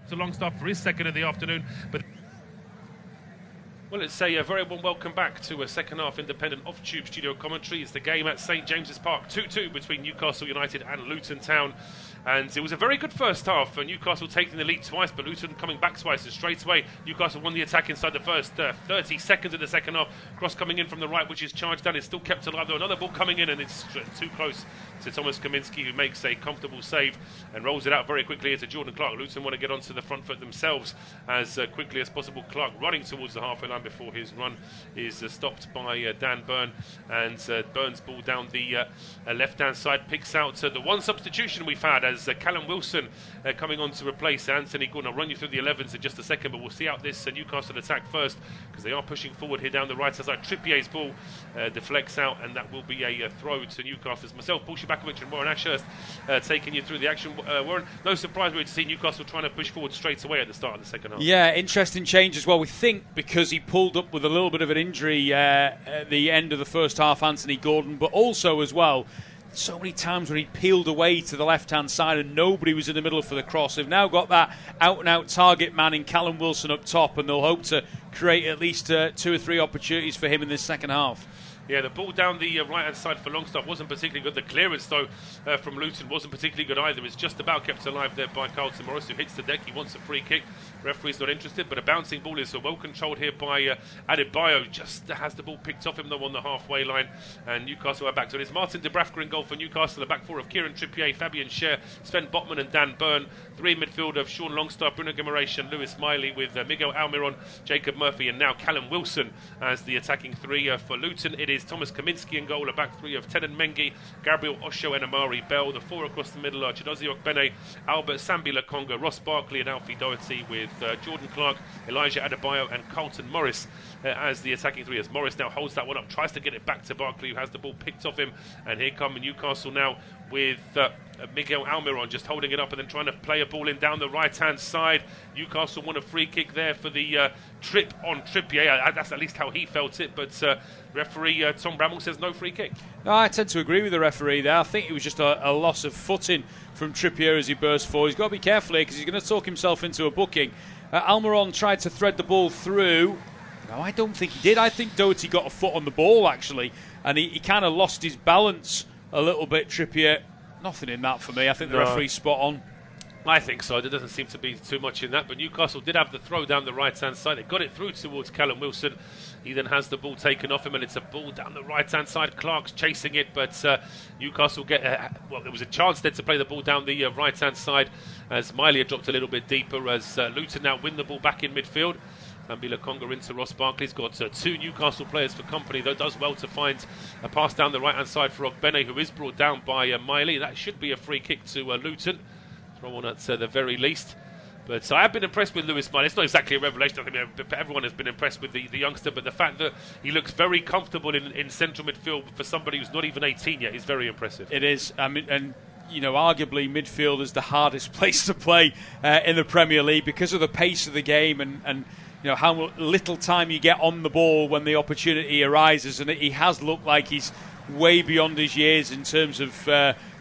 to Longstaff for his second of the afternoon. But well, it's a very warm welcome back to a second half independent off-tube studio commentary. It's the game at St James's Park, 2-2 between Newcastle United and Luton Town. And it was a very good first half for Newcastle, taking the lead twice, but Luton coming back twice. And straight away, Newcastle won the attack inside the first 30 seconds of the second half. Cross coming in from the right, which is charged down. It's still kept alive, though. Another ball coming in, and it's too close to Thomas Kaminski, who makes a comfortable save and rolls it out very quickly into Jordan Clark. Luton want to get onto the front foot themselves as quickly as possible. Clark running towards the halfway line before his run is stopped by Dan Burn. And Burns' ball down the left-hand side picks out the one substitution we've had as Callum Wilson coming on to replace Anthony Gordon. I'll run you through the 11s in just a second, but we'll see out this Newcastle attack first, because they are pushing forward here down the right side. Trippier's ball deflects out, and that will be a throw to Newcastle. Myself, Paul Szczerbakowicz and Warren Ashurst taking you through the action. Warren, no surprise really to see Newcastle trying to push forward straight away at the start of the second half. Yeah, interesting change as well. We think because he pulled up with a little bit of an injury at the end of the first half, Anthony Gordon, but also as well, so many times when he peeled away to the left-hand side and nobody was in the middle for the cross. They've now got that out-and-out target man in Callum Wilson up top, and they'll hope to create at least 2 or 3 opportunities for him in this second half. Yeah, the ball down the right-hand side for Longstaff wasn't particularly good. The clearance, though, from Luton wasn't particularly good either. It's just about kept alive there by Carlton Morris, who hits the deck. He wants a free kick. Referee's not interested, but a bouncing ball is well controlled here by Adebayo. Just has the ball picked off him, though, on the halfway line. And Newcastle are back to it. It's Martin de Braafka in goal for Newcastle. The back four of Kieran Trippier, Fabian Schär, Sven Botman and Dan Burn. 3 in midfield of Sean Longstaff, Bruno Guimarães and Lewis Miley, with Miguel Almiron, Jacob Murphy and now Callum Wilson as the attacking 3 for Luton. It is Thomas Kaminski in goal, a back 3 of Tenan Mengi, Gabriel Osho and Amari Bell. The 4 across the middle are Chedozie Ogbene, Albert Sambila Conga, Ross Barkley and Alfie Doherty, with Jordan Clark, Elijah Adebayo and Carlton Morris as the attacking 3. As Morris now holds that one up, tries to get it back to Barkley, who has the ball picked off him. And here come Newcastle now with Miguel Almiron just holding it up and then trying to play a ball in down the right-hand side. Newcastle won a free kick there for the trip on Trippier. That's at least how he felt it, but referee Tom Bramall says no free kick. No, I tend to agree with the referee there. I think it was just a loss of footing from Trippier as he burst forward. He's got to be careful here because he's going to talk himself into a booking. Almiron tried to thread the ball through. No, I don't think he did. I think Doherty got a foot on the ball, actually, and he kind of lost his balance a little bit, Trippier. Nothing in that for me. I think the referee's spot on. I think so. There doesn't seem to be too much in that, but Newcastle did have the throw down the right-hand side. They got it through towards Callum Wilson. He then has the ball taken off him, and it's a ball down the right-hand side. Clark's chasing it, but Newcastle get... there was a chance then to play the ball down the right-hand side as Miley had dropped a little bit deeper, as Luton now win the ball back in midfield. Sambila Conga into Ross Barkley. He's got 2 Newcastle players for company, though does well to find a pass down the right-hand side for Ogbene, who is brought down by Miley. That should be a free kick to Luton. Throw on at the very least. But I have been impressed with Lewis Miley. It's not exactly a revelation. I think everyone has been impressed with the youngster, but the fact that he looks very comfortable in central midfield for somebody who's not even 18 yet is very impressive. It is. I mean, and you know, arguably midfield is the hardest place to play in the Premier League because of the pace of the game and you know how little time you get on the ball when the opportunity arises. And he has looked like he's way beyond his years in terms of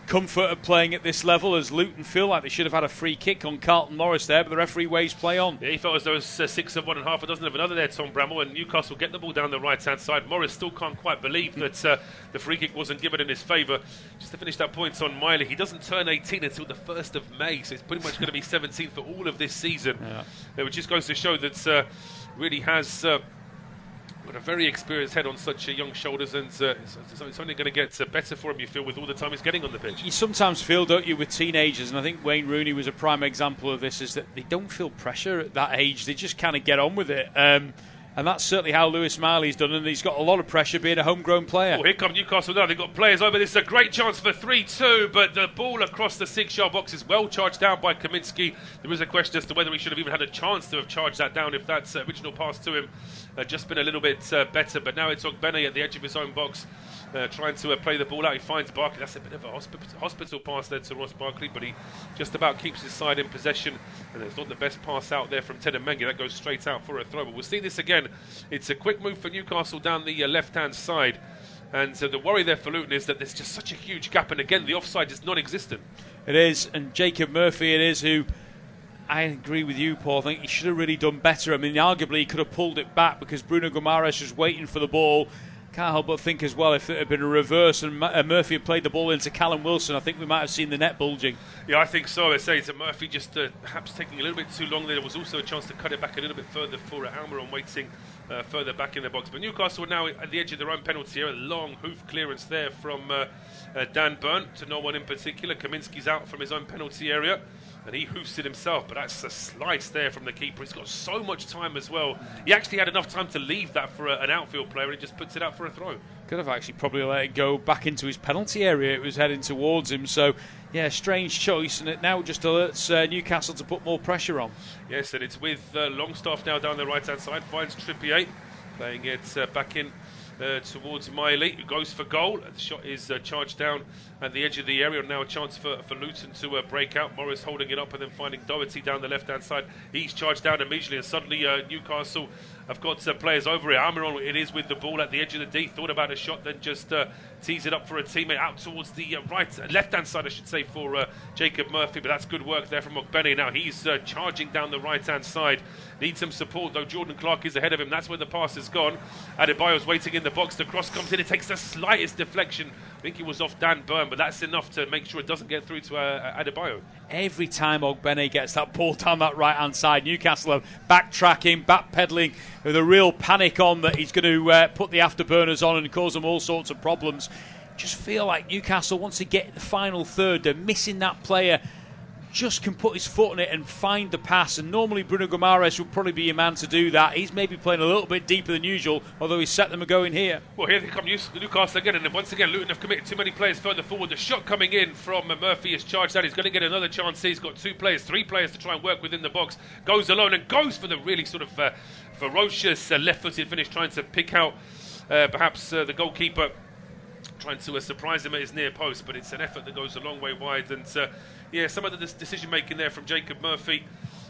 comfort of playing at this level, as Luton feel like they should have had a free kick on Carlton Morris there, but the referee waves play on. Yeah, he felt as though it was 6 of one and half a dozen of another there, Tom Bramall, and Newcastle get the ball down the right-hand side. Morris still can't quite believe that the free kick wasn't given in his favour. Just to finish that point on Miley, he doesn't turn 18 until the 1st of May, so it's pretty much going to be 17 for all of this season. Yeah. Which just goes to show that really has... got a very experienced head on such young shoulders, and it's only going to get better for him, you feel, with all the time he's getting on the pitch. You sometimes feel, don't you, with teenagers, and I think Wayne Rooney was a prime example of this, is that they don't feel pressure at that age. They just kind of get on with it. And that's certainly how Lewis Miley's done, and he's got a lot of pressure being a homegrown player. Oh, here come Newcastle now. They've got players over. This is a great chance for 3-2, but the ball across the 6-yard box is well charged down by Kaminski. There is a question as to whether he should have even had a chance to have charged that down if that original pass to him just been a little bit better. But now it's Ogbene at the edge of his own box trying to play the ball out. He finds Barkley. That's a bit of a hospital pass there to Ross Barkley, but he just about keeps his side in possession, and it's not the best pass out there from Tenan Mengi. That goes straight out for a throw, but we'll see this again. It's a quick move for Newcastle down the left-hand side, and the worry there for Luton is that there's just such a huge gap, and again the offside is non-existent. It is, and Jacob Murphy it is who I agree with you, Paul. I think he should have really done better. I mean, arguably he could have pulled it back because Bruno Guimarães was waiting for the ball. Can't help but think as well, if it had been a reverse and Murphy had played the ball into Callum Wilson, I think we might have seen the net bulging. Yeah, I think so. I say to Murphy just perhaps taking a little bit too long. There was also a chance to cut it back a little bit further for Almiron waiting further back in the box. But Newcastle are now at the edge of their own penalty area. A long hoof clearance there from Dan Burn to no one in particular. Kaminski's out from his own penalty area. And he hoofs it himself, but that's a slice there from the keeper. He's got so much time as well. He actually had enough time to leave that for an outfield player, and he just puts it out for a throw. Could have actually probably let it go back into his penalty area. It was heading towards him. So, yeah, strange choice, and it now just alerts Newcastle to put more pressure on. Yes, and it's with Longstaff now down the right-hand side. Finds Trippier, playing it back in towards Miley, who goes for goal. The shot is charged down at the edge of the area. Now a chance for Luton to break out. Morris holding it up and then finding Doherty down the left-hand side. He's charged down immediately, and suddenly Newcastle have got players over here. Almiron, it is with the ball at the edge of the D. Thought about a shot, then just tees it up for a teammate out towards the left-hand side, I should say, for Jacob Murphy. But that's good work there from Ogbene. Now he's charging down the right-hand side. Needs some support, though. Jordan Clark is ahead of him. That's where the pass has gone. Adebayo's waiting in the box. The cross comes in. It takes the slightest deflection. I think it was off Dan Burn, but that's enough to make sure it doesn't get through to Adebayo. Every time Ogbene gets that ball down that right-hand side, Newcastle are backtracking, backpedaling with a real panic on that he's going to put the afterburners on and cause them all sorts of problems. Just feel like Newcastle, once they get the final third, they're missing that player. Just can put his foot on it and find the pass, and normally Bruno Guimarães would probably be your man to do that. He's maybe playing a little bit deeper than usual, although he's set them a going here. Well, here they come, Newcastle again, and then once again Luton have committed too many players further forward. The shot coming in from Murphy is charged out. He's going to get another chance. He's got three players to try and work within the box. Goes alone and goes for the really sort of ferocious left-footed finish, trying to pick out perhaps the goalkeeper, trying to surprise him at his near post, but it's an effort that goes a long way wide. And some of the decision making there from Jacob Murphy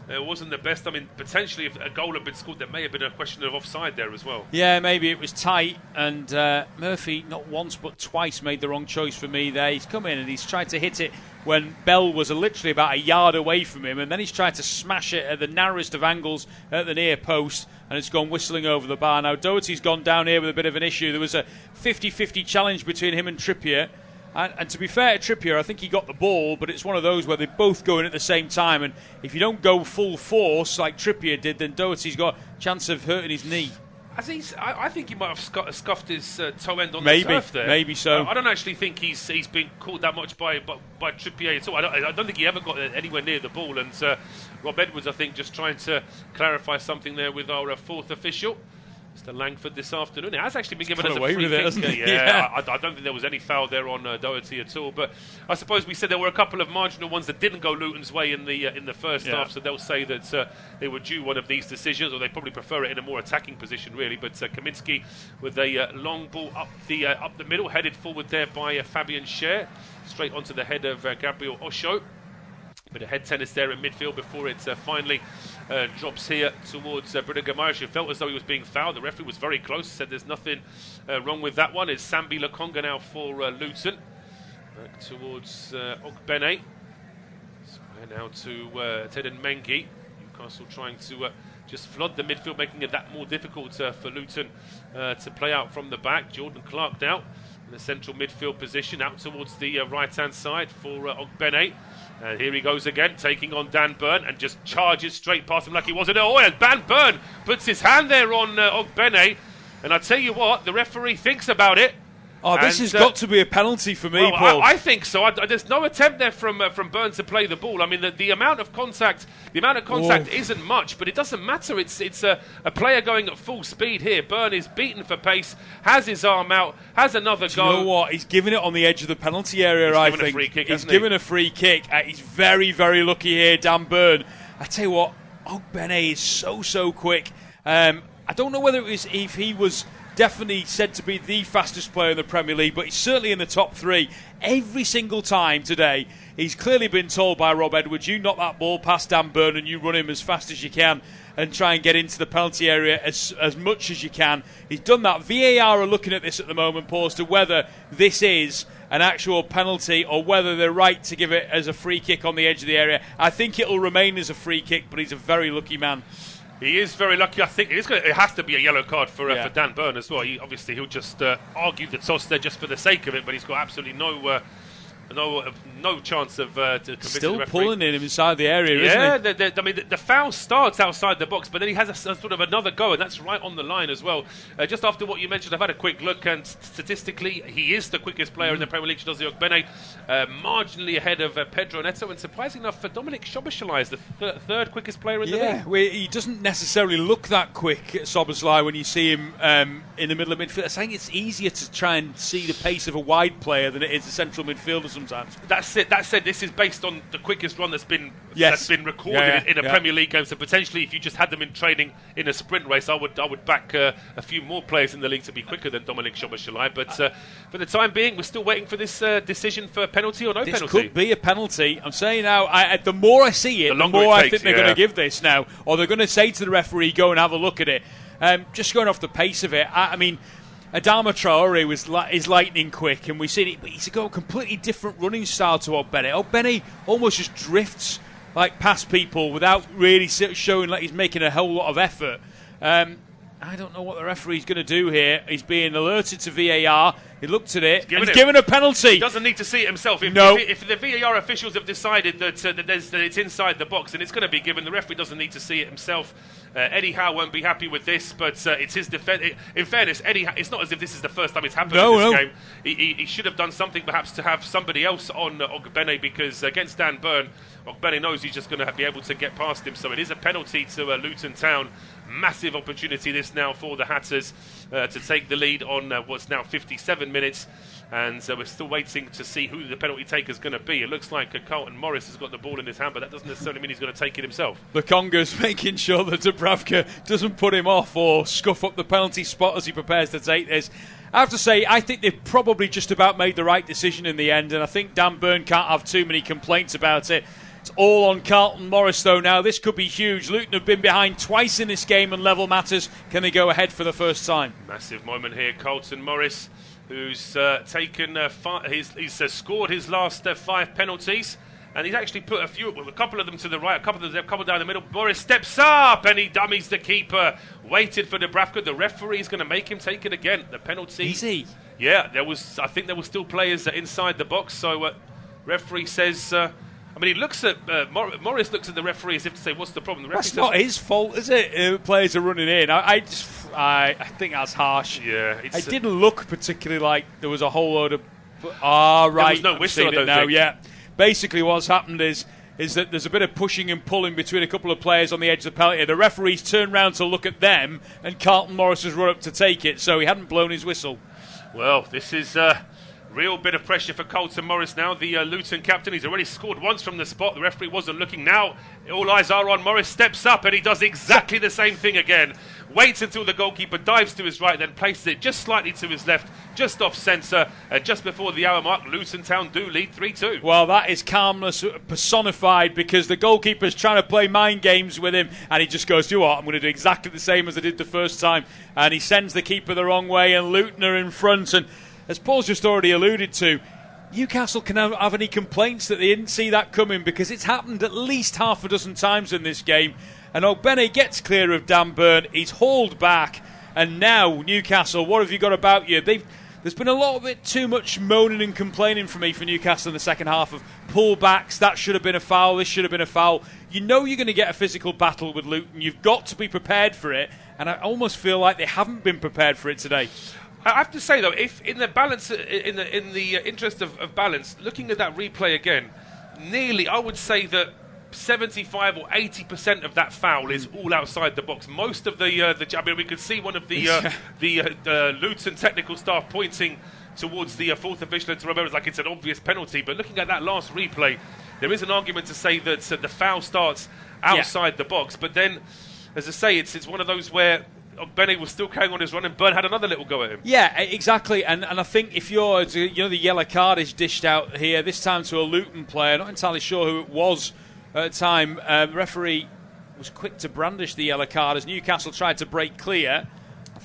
wasn't the best. I mean, potentially if a goal had been scored, there may have been a question of offside there as well. Yeah, maybe it was tight, and Murphy not once but twice made the wrong choice for me there. He's come in and he's tried to hit it when Bell was literally about a yard away from him, and then he's tried to smash it at the narrowest of angles at the near post, and it's gone whistling over the bar. Now Doherty's gone down here with a bit of an issue. There was a 50-50 challenge between him and Trippier. And to be fair to Trippier, I think he got the ball, but it's one of those where they both go in at the same time, and if you don't go full force like Trippier did, then Doherty's got a chance of hurting his knee. I think he might have scuffed his toe end on the turf there. Maybe so. I don't actually think he's been called that much by Trippier at all. I don't think he ever got anywhere near the ball, and Rob Edwards, I think, just trying to clarify something there with our fourth official. Mr. Langford this afternoon. It has actually been given as a free kick. Yeah. I don't think there was any foul there on Doherty at all. But I suppose we said there were a couple of marginal ones that didn't go Luton's way in the first half. So they'll say that they were due one of these decisions, or they probably prefer it in a more attacking position, really. But Kaminski with a long ball up the middle, headed forward there by Fabian Schär, straight onto the head of Gabriel Osho. Bit of head tennis there in midfield before it finally drops here towards Bruno Guimarães. It felt as though he was being fouled. The referee was very close, said there's nothing wrong with that one. It's Sambi Lokonga now for Luton. Back towards Ogbene. Square now to Teden Mengi. Newcastle trying to just flood the midfield, making it that more difficult for Luton to play out from the back. Jordan Clark now in the central midfield position, out towards the right-hand side for Ogbene. And here he goes again, taking on Dan Burn, and just charges straight past him like he wasn't. Oh, and Dan Burn puts his hand there on Ogbene. And I tell you what, the referee thinks about it. Oh, this has got to be a penalty for me, Paul. I think so. There's no attempt there from Burn to play the ball. I mean, the amount of contact isn't much, but it doesn't matter. It's a player going at full speed here. Burn is beaten for pace, has his arm out, has another go. You know what? He's giving it on the edge of the penalty area. I think he's given a free kick. He's very, very lucky here, Dan Burn. I tell you what, Ogbene is so quick. I don't know whether it was if he was definitely said to be the fastest player in the Premier League, but he's certainly in the top three. Every single time today, he's clearly been told by Rob Edwards, you knock that ball past Dan Burn and you run him as fast as you can and try and get into the penalty area as much as you can. He's done that. VAR are looking at this at the moment, Paul, as to whether this is an actual penalty or whether they're right to give it as a free kick on the edge of the area. I think it'll remain as a free kick, but he's a very lucky man. He is very lucky. I think it has to be a yellow card for Dan Burn as well. He'll just argue the toss there just for the sake of it, but he's got absolutely no chance of convincing still the referee. Pulling him inside the area, isn't he? I mean, the foul starts outside the box, but then he has a sort of another go, and that's right on the line as well. Just after what you mentioned, I've had a quick look, and statistically, he is the quickest player in the Premier League, Chedozie Ogbene, marginally ahead of Pedro Neto, and surprisingly enough, Dominic Szoboszlai is the third quickest player in the league. He doesn't necessarily look that quick, Szoboszlai, when you see him in the middle of midfield. I think it's easier to try and see the pace of a wide player than it is a central midfielder sometimes. That's it. That said, this is based on the quickest run that's been recorded in a Premier League game. So potentially, if you just had them in training in a sprint race, I would back a few more players in the league to be quicker than Dominic Szoboszlai. But for the time being, we're still waiting for this decision for penalty or no penalty. This could be a penalty. I'm saying now, the more I see it, the more I think they're going to give this now, or they're going to say to the referee, "Go and have a look at it." Just going off the pace of it, I mean. Adama Traore is lightning quick, and we've seen it, but he's got a completely different running style to Ogbene. Ogbene almost just drifts past people without really showing like he's making a whole lot of effort. I don't know what the referee's going to do here. He's being alerted to VAR. He looked at it and he's given a penalty. He doesn't need to see it himself. If the VAR officials have decided that it's inside the box, then it's going to be given. The referee doesn't need to see it himself. Eddie Howe won't be happy with this, but it's his defence. In fairness, Eddie Howe, it's not as if this is the first time it's happened in this game. He should have done something perhaps to have somebody else on Ogbene, because against Dan Burn, Ogbene knows he's just going to be able to get past him. So it is a penalty to Luton Town. Massive opportunity this now for the Hatters to take the lead on what's now 57 minutes, and we're still waiting to see who the penalty taker is going to be. It looks like Carlton Morris has got the ball in his hand, but that doesn't necessarily mean he's going to take it himself. The Conga's making sure that Dubravka doesn't put him off or scuff up the penalty spot as he prepares to take this. I have to say, I think they've probably just about made the right decision in the end, and I think Dan Burn can't have too many complaints about it. It's all on Carlton Morris, though, now. This could be huge. Luton have been behind twice in this game, and level matters. Can they go ahead for the first time? Massive moment here. Carlton Morris, who's taken he's scored his last 5 penalties, and he's actually put a couple of them to the right, a couple down the middle. Morris steps up, and he dummies the keeper. Waited for Dubravka. The referee's going to make him take it again. The penalty. Easy. Yeah, I think there were still players inside the box, so referee says... I mean, he looks at Morris looks at the referee as if to say, "What's the problem?" The referee that's not his fault, is it? Players are running in. I think that's harsh. Yeah, it didn't look particularly like there was a whole load of. Right. There was no whistle. I don't think. Yeah. Basically, what's happened is that there's a bit of pushing and pulling between a couple of players on the edge of the penalty. The referee's turned round to look at them, and Carlton Morris has run up to take it, so he hadn't blown his whistle. Well, this is. Real bit of pressure for Carlton Morris now, the Luton captain. He's already scored once from the spot. The referee wasn't looking. Now all eyes are on Morris. Steps up and he does exactly the same thing again. Waits until the goalkeeper dives to his right, then places it just slightly to his left, just off centre. And just before the hour mark, Luton Town do lead 3-2. Well, that is calmness personified, because the goalkeeper's trying to play mind games with him, and he just goes, "You know what, I'm going to do exactly the same as I did the first time." And he sends the keeper the wrong way, and Luton are in front. And as Paul's just already alluded to, Newcastle can have any complaints that they didn't see that coming, because it's happened at least half a dozen times in this game. And Ogbene gets clear of Dan Burn. He's hauled back. And now, Newcastle, what have you got about you? There's been a little bit too much moaning and complaining for Newcastle in the second half of pullbacks. That should have been a foul. This should have been a foul. You know you're going to get a physical battle with Luton. You've got to be prepared for it. And I almost feel like they haven't been prepared for it today. I have to say, though, if in the balance, in the interest of balance, looking at that replay again, nearly, I would say that 75 or 80% of that foul is all outside the box. Most of I mean, we could see one of the Luton technical staff pointing towards the fourth official to Romero like it's an obvious penalty. But looking at that last replay, there is an argument to say that the foul starts outside the box. But then, as I say, it's one of those where Ogbene was still carrying on his run, and Burn had another little go at him. Yeah, exactly. And I think if the yellow card is dished out here, this time to a Luton player, not entirely sure who it was at the time. The referee was quick to brandish the yellow card as Newcastle tried to break clear.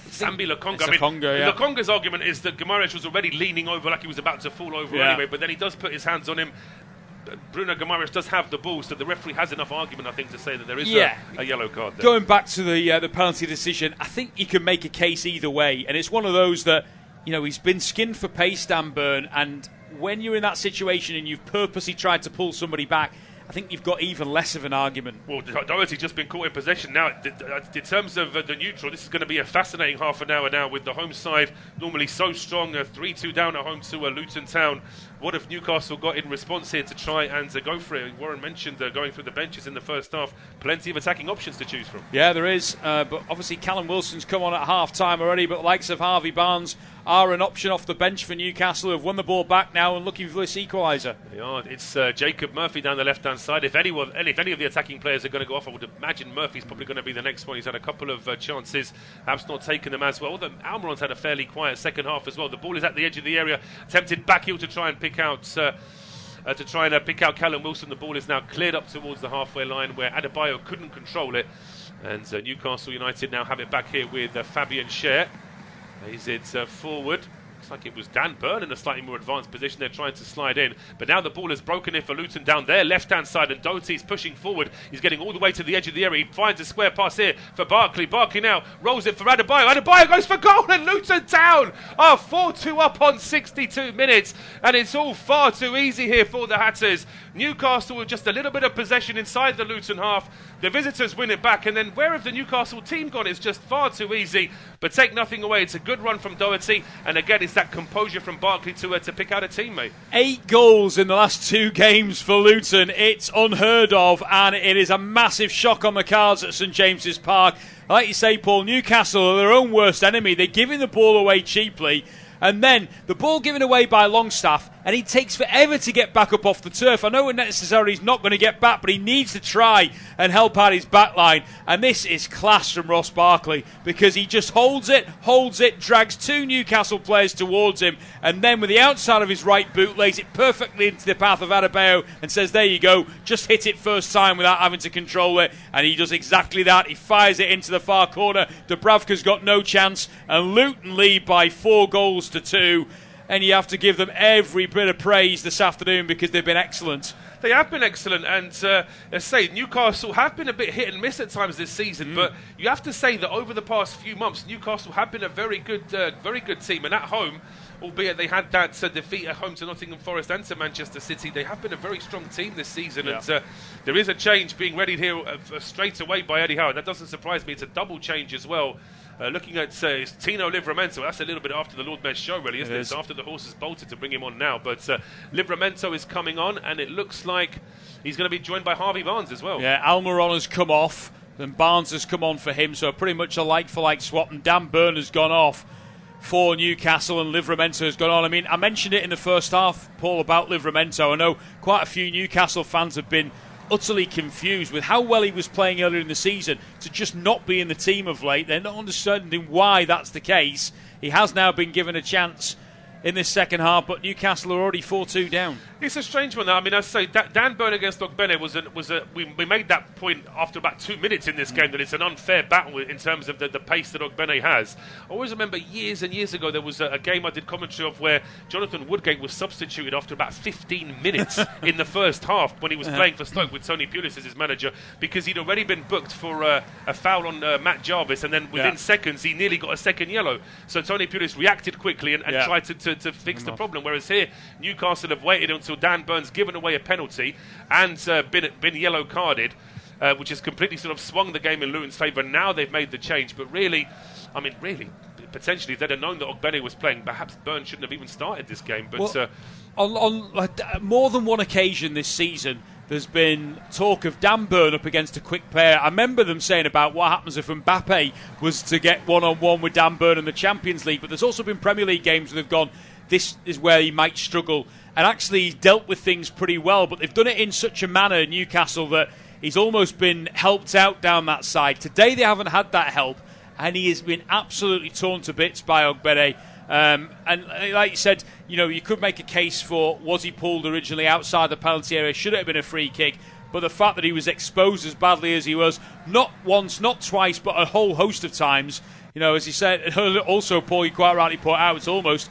Sambi Lokonga. Lokonga's argument is that Guimarães was already leaning over like he was about to fall over anyway, but then he does put his hands on him. Bruno Guimarães does have the ball, so the referee has enough argument, I think, to say that there is a yellow card there. Going back to the penalty decision, I think you can make a case either way, and it's one of those that, he's been skinned for pace, Dan Burn, and when you're in that situation and you've purposely tried to pull somebody back, I think you've got even less of an argument. Well, Doherty's just been caught in possession. Now, in terms of the neutral, this is going to be a fascinating half an hour now with the home side normally so strong, 3-2 down at home to Luton Town. What have Newcastle got in response here to try and go for it? Warren mentioned going through the benches in the first half. Plenty of attacking options to choose from. Yeah, there is. But obviously Callum Wilson's come on at half-time already, but the likes of Harvey Barnes are an option off the bench for Newcastle, who have won the ball back now and looking for this equaliser. They are. It's Jacob Murphy down the left-hand side. If any of the attacking players are going to go off, I would imagine Murphy's probably going to be the next one. He's had a couple of chances, perhaps not taken them as well. Although Almiron's had a fairly quiet second half as well. The ball is at the edge of the area. Attempted back heel to try and pick out Callum Wilson. The ball is now cleared up towards the halfway line where Adebayo couldn't control it. And Newcastle United now have it back here with Fabian Schär. Plays it forward. Looks like it was Dan Burn in a slightly more advanced position. They're trying to slide in. But now the ball is broken in for Luton down their left-hand side. And Doherty's pushing forward. He's getting all the way to the edge of the area. He finds a square pass here for Barkley. Barkley now rolls it for Adebayo. Adebayo goes for goal. And Luton Town are 4-2 up on 62 minutes. And it's all far too easy here for the Hatters. Newcastle with just a little bit of possession inside the Luton half. The visitors win it back. And then where have the Newcastle team gone? It's just far too easy. But take nothing away. It's a good run from Doherty. And again, it's that composure from Barkley to pick out a teammate. 8 goals in the last 2 games for Luton. It's unheard of, and it is a massive shock on the cards at St James's Park. Like you say, Paul, Newcastle are their own worst enemy. They're giving the ball away cheaply, and then the ball given away by Longstaff, and he takes forever to get back up off the turf. I know necessarily he's not going to get back, but he needs to try and help out his back line. And this is class from Ross Barkley, because he just holds it, drags 2 Newcastle players towards him, and then with the outside of his right boot lays it perfectly into the path of Adebayo and says, there you go, just hit it first time without having to control it. And he does exactly that. He fires it into the far corner. Dubravka's got no chance, and Luton lead by 4-2. And you have to give them every bit of praise this afternoon because they've been excellent. They have been excellent, and let's say Newcastle have been a bit hit and miss at times this season. But you have to say that over the past few months, Newcastle have been a very good team. And at home, albeit they had that defeat at home to Nottingham Forest and to Manchester City, they have been a very strong team this season. Yeah. And there is a change being readied here straight away by Eddie Howe. That doesn't surprise me. It's a double change as well. Looking at Tino Livramento, that's a little bit after the Lord Mayor's show, really, isn't it? It's after the horses bolted to bring him on now. But Livramento is coming on, and it looks like he's going to be joined by Harvey Barnes as well. Yeah, Almiron has come off, and Barnes has come on for him, so pretty much a like-for-like swap. And Dan Burn has gone off for Newcastle, and Livramento has gone on. I mean, I mentioned it in the first half, Paul, about Livramento. I know quite a few Newcastle fans have been utterly confused with how well he was playing earlier in the season to just not be in the team of late. They're not understanding why that's the case. He has now been given a chance in this second half, but Newcastle are already 4-2 down. It's a strange one, though. I mean, I say Dan Burn against Ogbene we made that point after about 2 minutes in this game, that it's an unfair battle in terms of the pace that Ogbene has. I always remember years and years ago there was a game I did commentary of where Jonathan Woodgate was substituted after about 15 minutes in the first half when he was playing for Stoke with Tony Pulis as his manager, because he'd already been booked for a foul on Matt Jarvis, and then within seconds he nearly got a second yellow. So Tony Pulis reacted quickly and tried to fix the problem, whereas here Newcastle have waited until Dan Burn's given away a penalty and been yellow carded, which has completely sort of swung the game in Luton's favour. Now they've made the change, but really, potentially if they'd have known that Ogbene was playing, perhaps Burn shouldn't have even started this game. But on more than one occasion this season, there's been talk of Dan Burn up against a quick player. I remember them saying about what happens if Mbappe was to get one-on-one with Dan Burn in the Champions League, but there's also been Premier League games where they've gone, this is where he might struggle, and actually he's dealt with things pretty well, but they've done it in such a manner, Newcastle, that he's almost been helped out down that side. Today they haven't had that help, and he has been absolutely torn to bits by Ogbene. And like you said, you could make a case for, was he pulled originally outside the penalty area, should it have been a free kick? But the fact that he was exposed as badly as he was, not once, not twice, but a whole host of times, as you said, also Paul, you quite rightly point out, it's almost,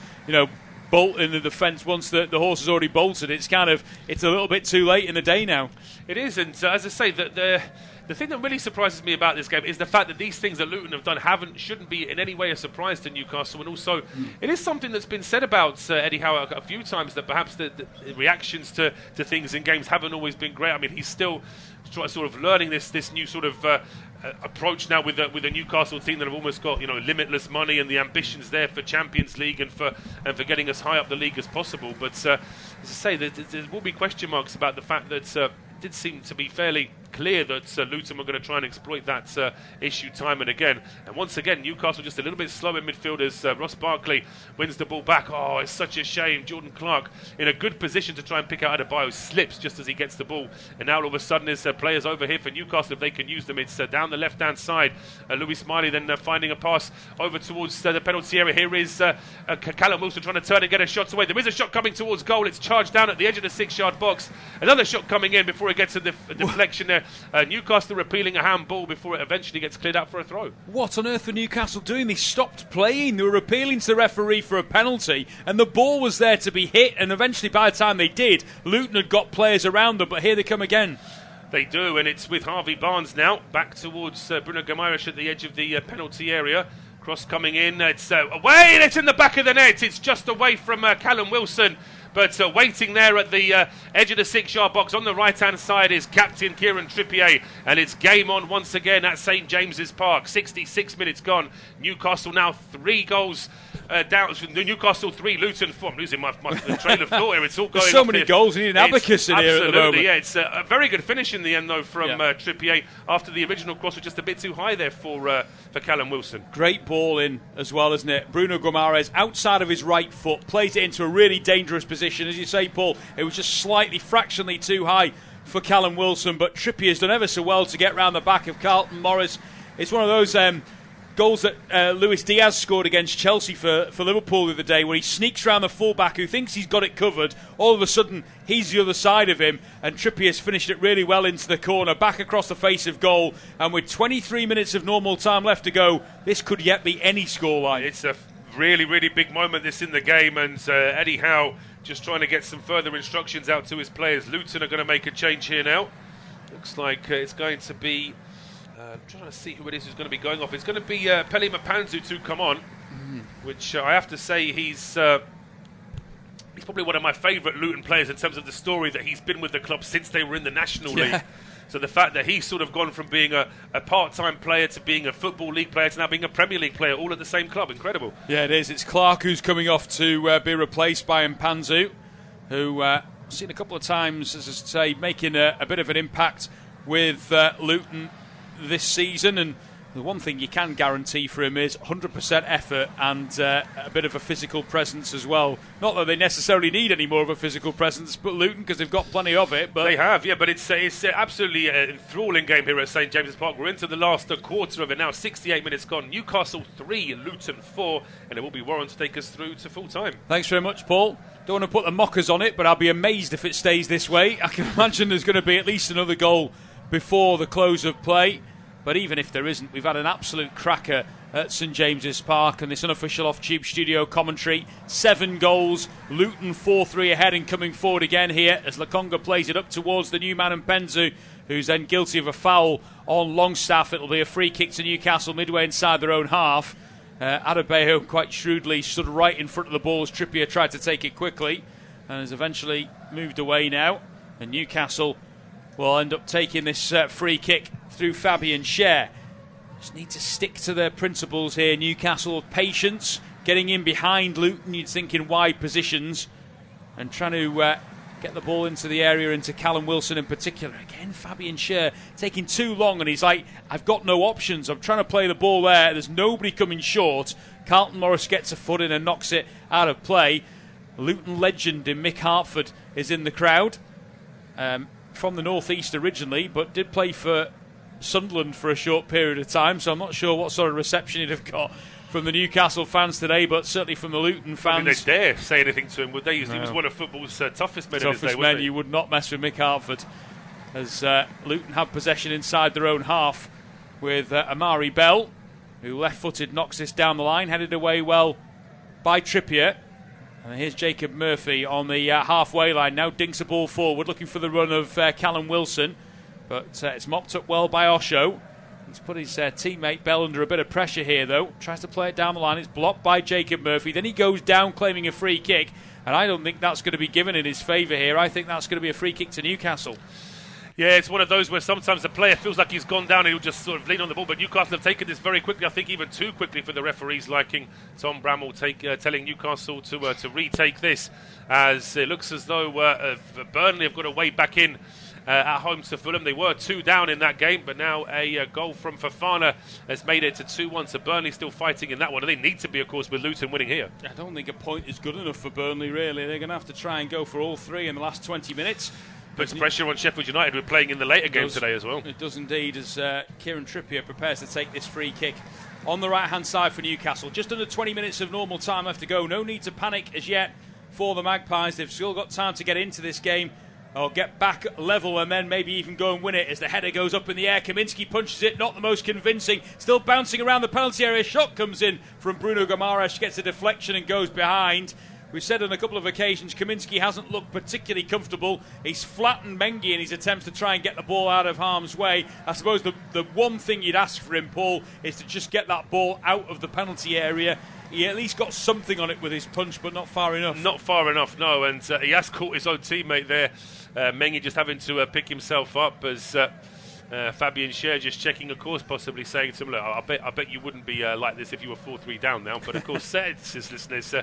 bolting the defence once the horse has already bolted. It's a little bit too late in the day now. It is, and as I say, the thing that really surprises me about this game is the fact that these things that Luton have done shouldn't be in any way a surprise to Newcastle, and also it is something that's been said about Eddie Howe a few times, that perhaps the reactions to things in games haven't always been great. I mean, he's still sort of learning this new sort of approach now with a Newcastle team that have almost got limitless money and the ambitions there for Champions League and for getting as high up the league as possible. But as I say, there will be question marks about the fact that it did seem to be fairly clear that Luton were going to try and exploit that issue time and again. And once again, Newcastle just a little bit slow in midfield as Ross Barkley wins the ball back. Oh, it's such a shame. Jordan Clark in a good position to try and pick out Adebayo, slips just as he gets the ball. And now all of a sudden there's players over here for Newcastle if they can use them. It's down the left-hand side. Lewis Miley then finding a pass over towards the penalty area. Here is Callum Wilson trying to turn and get a shot away. There is a shot coming towards goal. It's charged down at the edge of the 6-yard box. Another shot coming in before it gets to the deflection there. Newcastle repealing a handball before it eventually gets cleared out for a throw. What on earth were Newcastle doing? They stopped playing. They were appealing to the referee for a penalty, and the ball was there to be hit, and eventually by the time they did, Luton had got players around them, but here they come again. They do, and it's with Harvey Barnes now, back towards Bruno Guimarães at the edge of the penalty area. Cross coming in, it's away, and it's in the back of the net. It's just away from Callum Wilson. But waiting there at the edge of the 6-yard box on the right-hand side is captain Kieran Trippier. And it's game on once again at St James's Park. 66 minutes gone. Newcastle now 3 goals down. Newcastle 3, Luton 4. I'm losing my train of thought here. It's all going There's so many here. goals. You need an abacus in here at the moment. Absolutely, yeah. It's a very good finish in the end, though, from Trippier after the original cross was just a bit too high there for Callum Wilson. Great ball in as well, isn't it? Bruno Guimarães outside of his right foot plays it into a really dangerous position. As you say, Paul, it was just slightly, fractionally too high for Callum Wilson, but Trippier's done ever so well to get round the back of Carlton Morris. It's one of those goals that Luis Diaz scored against Chelsea for Liverpool the other day, where he sneaks round the fullback who thinks he's got it covered. All of a sudden, he's the other side of him, and Trippier's finished it really well into the corner, back across the face of goal. And with 23 minutes of normal time left to go, this could yet be any scoreline. It's a really, really big moment this in the game, and Eddie Howe just trying to get some further instructions out to his players. Luton are going to make a change here now. Looks like it's going to be... I'm trying to see who it is who's going to be going off. It's going to be Pele Mapanzu to come on, which I have to say he's probably one of my favourite Luton players in terms of the story that he's been with the club since they were in the National League. So the fact that he's sort of gone from being a part-time player to being a Football League player to now being a Premier League player, all at the same club. Incredible. Yeah, it is. It's Clark who's coming off to be replaced by Mpanzu, who I've seen a couple of times, as I say, making a bit of an impact with Luton this season. And the one thing you can guarantee for him is 100% effort and a bit of a physical presence as well. Not that they necessarily need any more of a physical presence, but Luton, because they've got plenty of it. But they have, yeah, but it's absolutely an enthralling game here at St James's Park. We're into the last quarter of it now, 68 minutes gone. Newcastle 3, Luton 4, and it will be Warren to take us through to full time. Thanks very much, Paul. Don't want to put the mockers on it, but I'll be amazed if it stays this way. I can imagine there's going to be at least another goal before the close of play. But even if there isn't, we've had an absolute cracker at St James's Park, and this unofficial off-tube studio commentary. 7 goals, Luton 4-3 ahead and coming forward again here as Lokonga plays it up towards the new man Mpanzu, who's then guilty of a foul on Longstaff. It'll be a free kick to Newcastle midway inside their own half. Adebayo quite shrewdly stood right in front of the ball as Trippier tried to take it quickly and has eventually moved away now. And Newcastle will end up taking this free kick through Fabian Schär. Just need to stick to their principles here. Newcastle with patience, getting in behind Luton, you'd think in wide positions, and trying to get the ball into the area, into Callum Wilson in particular. Again, Fabian Schär taking too long, and he's like, I've got no options. I'm trying to play the ball there. There's nobody coming short. Carlton Morris gets a foot in and knocks it out of play. Luton legend in Mick Hartford is in the crowd. From the northeast originally, but did play for Sunderland for a short period of time, so I'm not sure what sort of reception he'd have got from the Newcastle fans today, but certainly from the Luton fans. I mean, they dare say anything to him, would they? He was one of football's toughest men in his day, wasn't he? You would not mess with Mick Hartford, as Luton have possession inside their own half with Amari Bell, who left-footed knocks this down the line, headed away well by Trippier. And here's Jacob Murphy on the halfway line now, dinks a ball forward, looking for the run of Callum Wilson, but it's mopped up well by Osho. He's put his teammate Bell under a bit of pressure here, though. Tries to play it down the line. It's blocked by Jacob Murphy. Then he goes down claiming a free kick. And I don't think that's going to be given in his favour here. I think that's going to be a free kick to Newcastle. Yeah, it's one of those where sometimes the player feels like he's gone down and he'll just sort of lean on the ball. But Newcastle have taken this very quickly. I think even too quickly for the referee's liking. Tom Bramall telling Newcastle to retake this, as it looks as though Burnley have got a way back in at home to Fulham. They were 2 down in that game, but now a goal from Fofana has made it to 2-1. So Burnley still fighting in that one. And they need to be, of course, with Luton winning here. I don't think a point is good enough for Burnley, really. They're going to have to try and go for all 3 in the last 20 minutes. Puts pressure on Sheffield United. We're playing in the later game today as well. It does indeed, as Kieran Trippier prepares to take this free kick on the right-hand side for Newcastle. Just under 20 minutes of normal time left to go. No need to panic as yet for the Magpies. They've still got time to get into this game or get back level and then maybe even go and win it as the header goes up in the air. Kaminski punches it, not the most convincing. Still bouncing around the penalty area. Shot comes in from Bruno Guimarães, gets a deflection and goes behind. We've said on a couple of occasions Kaminski hasn't looked particularly comfortable. He's flattened Mengi in his attempts to try and get the ball out of harm's way. I suppose the one thing you'd ask for him, Paul, is to just get that ball out of the penalty area. He at least got something on it with his punch, but not far enough. Not far enough, no. And he has caught his own teammate there. Mengi just having to pick himself up as Fabian Schär just checking a course, possibly saying to him, look, I bet you wouldn't be like this if you were 4-3 down now. But of course, listeners,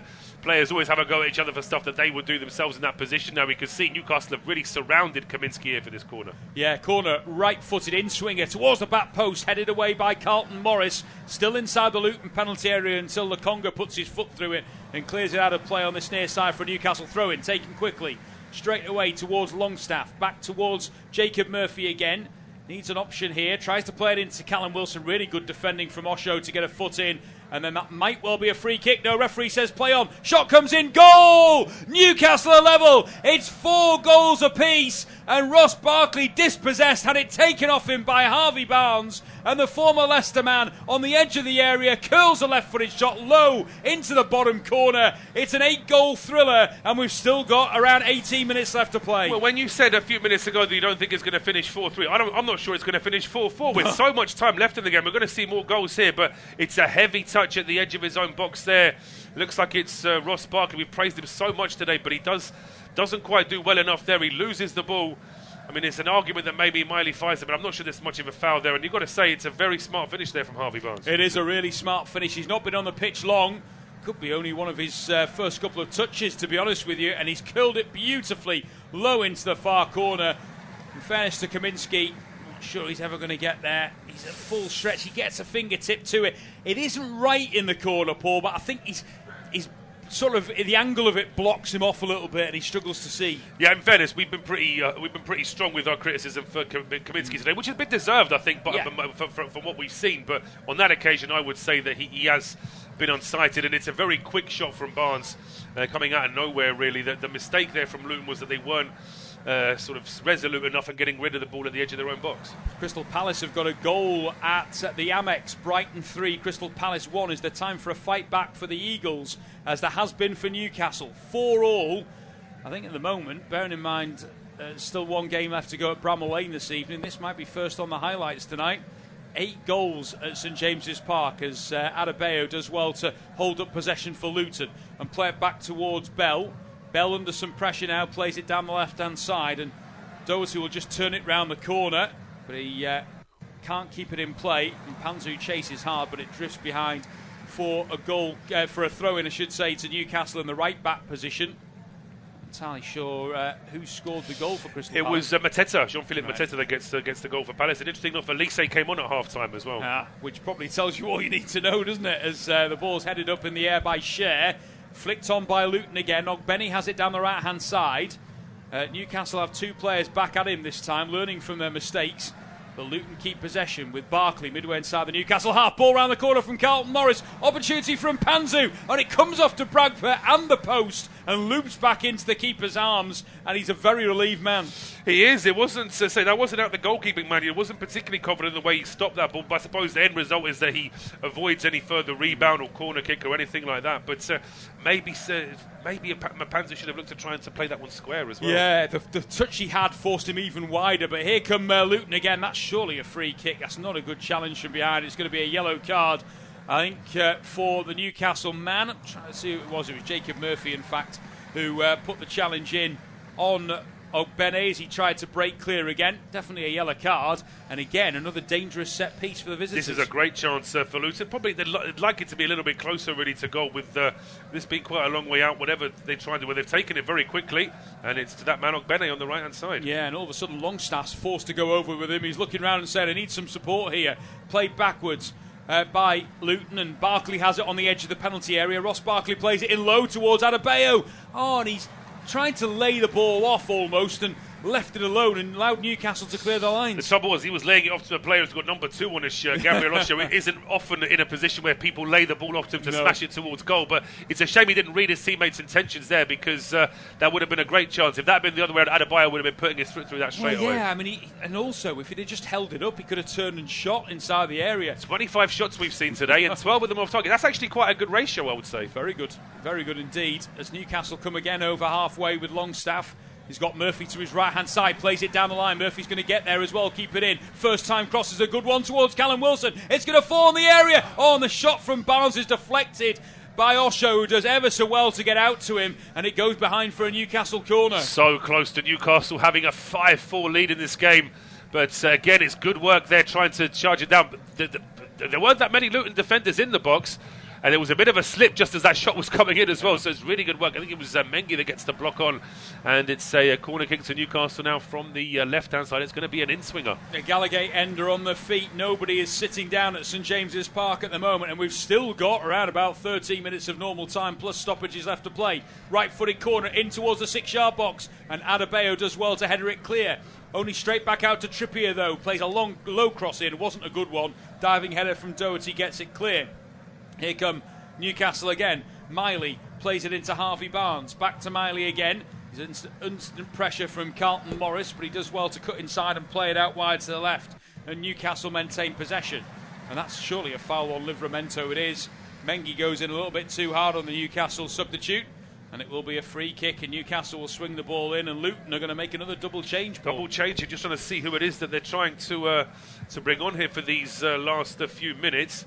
players always have a go at each other for stuff that they would do themselves in that position. Now we can see Newcastle have really surrounded Kaminski here for this corner. Yeah, corner, right-footed in-swinger towards the back post, headed away by Carlton Morris. Still inside the Luton penalty area until Lokonga puts his foot through it and clears it out of play on this near side for a Newcastle throw-in, taken quickly. Straight away towards Longstaff, back towards Jacob Murphy again. Needs an option here, tries to play it into Callum Wilson. Really good defending from Osho to get a foot in, and then that might well be a free kick. No, referee says play on. Shot comes in, goal! Newcastle are level. It's 4 goals apiece, and Ross Barkley, dispossessed, had it taken off him by Harvey Barnes, and the former Leicester man on the edge of the area curls a left-footed shot low into the bottom corner. It's an 8-goal thriller, and we've still got around 18 minutes left to play. Well, when you said a few minutes ago that you don't think it's going to finish 4-3, I'm not sure it's going to finish 4-4. With so much time left in the game, we're going to see more goals here, but it's a heavy touch at the edge of his own box there. Looks like it's Ross Barkley. We've praised him so much today, but he doesn't quite do well enough there. He loses the ball. I mean, it's an argument that maybe Miley fires it, but I'm not sure there's much of a foul there. And you've got to say it's a very smart finish there from Harvey Barnes. It is a really smart finish. He's not been on the pitch long. Could be only one of his first couple of touches, to be honest with you. And he's curled it beautifully low into the far corner. In fairness to Kaminski, not sure he's ever going to get there. He's at full stretch. He gets a fingertip to it. It isn't right in the corner, Paul, but I think he's sort of the angle of it blocks him off a little bit, and he struggles to see. Yeah, in fairness, we've been pretty strong with our criticism for Kaminski today, which has been deserved, I think, but from what we've seen. But on that occasion, I would say that he has been unsighted, and it's a very quick shot from Barnes, coming out of nowhere. Really, the mistake there from Luton was that they weren't sort of resolute enough in getting rid of the ball at the edge of their own box. Crystal Palace have got a goal at the Amex. Brighton 3, Crystal Palace 1. Is there time for a fight back for the Eagles, as there has been for Newcastle? 4-4, I think, at the moment. Bearing in mind, still one game left to go at Bramall Lane this evening. This might be first on the highlights tonight. 8 goals at St James's Park, as Adebayo does well to hold up possession for Luton and play it back towards Bell. Bell under some pressure now, plays it down the left-hand side, and Doherty will just turn it round the corner, but he can't keep it in play. And Panzu chases hard, but it drifts behind for a goal, for a throw-in, I should say, to Newcastle in the right-back position. I'm not entirely sure who scored the goal for Crystal Palace. It was Mateta, Jean-Philippe Mateta, that gets the goal for Palace. And interesting enough, Elise came on at half-time as well. Which probably tells you all you need to know, doesn't it? As the ball's headed up in the air by Schär. Flicked on by Luton again. Ogbene has it down the right-hand side. Newcastle have 2 players back at him this time, learning from their mistakes. But Luton keep possession with Barkley midway inside the Newcastle half. Ball round the corner from Carlton Morris. Opportunity from Panzu. And it comes off to Bragford and the post. and loops back into the keeper's arms, and he's a very relieved man. He is. It wasn't that wasn't out the goalkeeping man. He wasn't particularly confident in the way he stopped that ball. But I suppose the end result is that he avoids any further rebound or corner kick or anything like that. But maybe Mpanzu should have looked at trying to play that one square as well. Yeah, the touch he had forced him even wider. But here come Luton again. That's surely a free kick. That's not a good challenge from behind. It's going to be a yellow card, I think, for the Newcastle man. I'm trying to see who it was. It was Jacob Murphy, in fact, who put the challenge in on Ogbene as he tried to break clear again. Definitely a yellow card. And again, another dangerous set piece for the visitors. This is a great chance for Luton. Probably they'd like it to be a little bit closer really to goal, with this being quite a long way out. Whatever they try to do, they've taken it very quickly, and it's to that man Ogbene on the right-hand side. Yeah, and all of a sudden Longstaff's forced to go over with him. He's looking around and saying, I need some support here. Played backwards by Luton, and Barkley has it on the edge of the penalty area. Ross Barkley plays it in low towards Adebayo. Oh, and he's trying to lay the ball off almost, and left it alone and allowed Newcastle to clear the lines. The trouble was he was laying it off to a player who's got number 2 on his shirt. Gabriel Osho isn't often in a position where people lay the ball off to him to smash it towards goal, but it's a shame he didn't read his teammates' intentions there, because that would have been a great chance. If that had been the other way, Adebayo would have been putting his foot through that straight away. Yeah, I mean, and also if he'd have just held it up, he could have turned and shot inside the area. 25 shots we've seen today and 12 of them off target. That's actually quite a good ratio, I would say. Very good indeed. As Newcastle come again over halfway with Longstaff. He's got Murphy to his right-hand side, plays it down the line. Murphy's going to get there as well, keep it in. First time cross is a good one towards Callum Wilson. It's going to fall in the area. Oh, and the shot from Barnes is deflected by Osho, who does ever so well to get out to him, and it goes behind for a Newcastle corner. So close to Newcastle having a 5-4 lead in this game. But again, it's good work there trying to charge it down. There weren't that many Luton defenders in the box, and there was a bit of a slip just as that shot was coming in as well, so it's really good work. I think it was Mengi that gets the block on, and it's a corner kick to Newcastle now from the left-hand side. It's going to be an in-swinger. The Gallagher end are on the feet. Nobody is sitting down at St James's Park at the moment, and we've still got around about 13 minutes of normal time plus stoppages left to play. Right-footed corner in towards the 6-yard box, and Adebayo does well to header it clear. Only straight back out to Trippier, though. Plays a long, low cross in. Wasn't a good one. Diving header from Doherty gets it clear. Here come Newcastle again. Miley plays it into Harvey Barnes. Back to Miley again. There's instant pressure from Carlton Morris, but he does well to cut inside and play it out wide to the left. And Newcastle maintain possession. And that's surely a foul on Livramento. It is. Mengi goes in a little bit too hard on the Newcastle substitute. And it will be a free kick, and Newcastle will swing the ball in, and Luton are going to make another double change. Double change. You're just trying to see who it is that they're trying to bring on here for these last few minutes.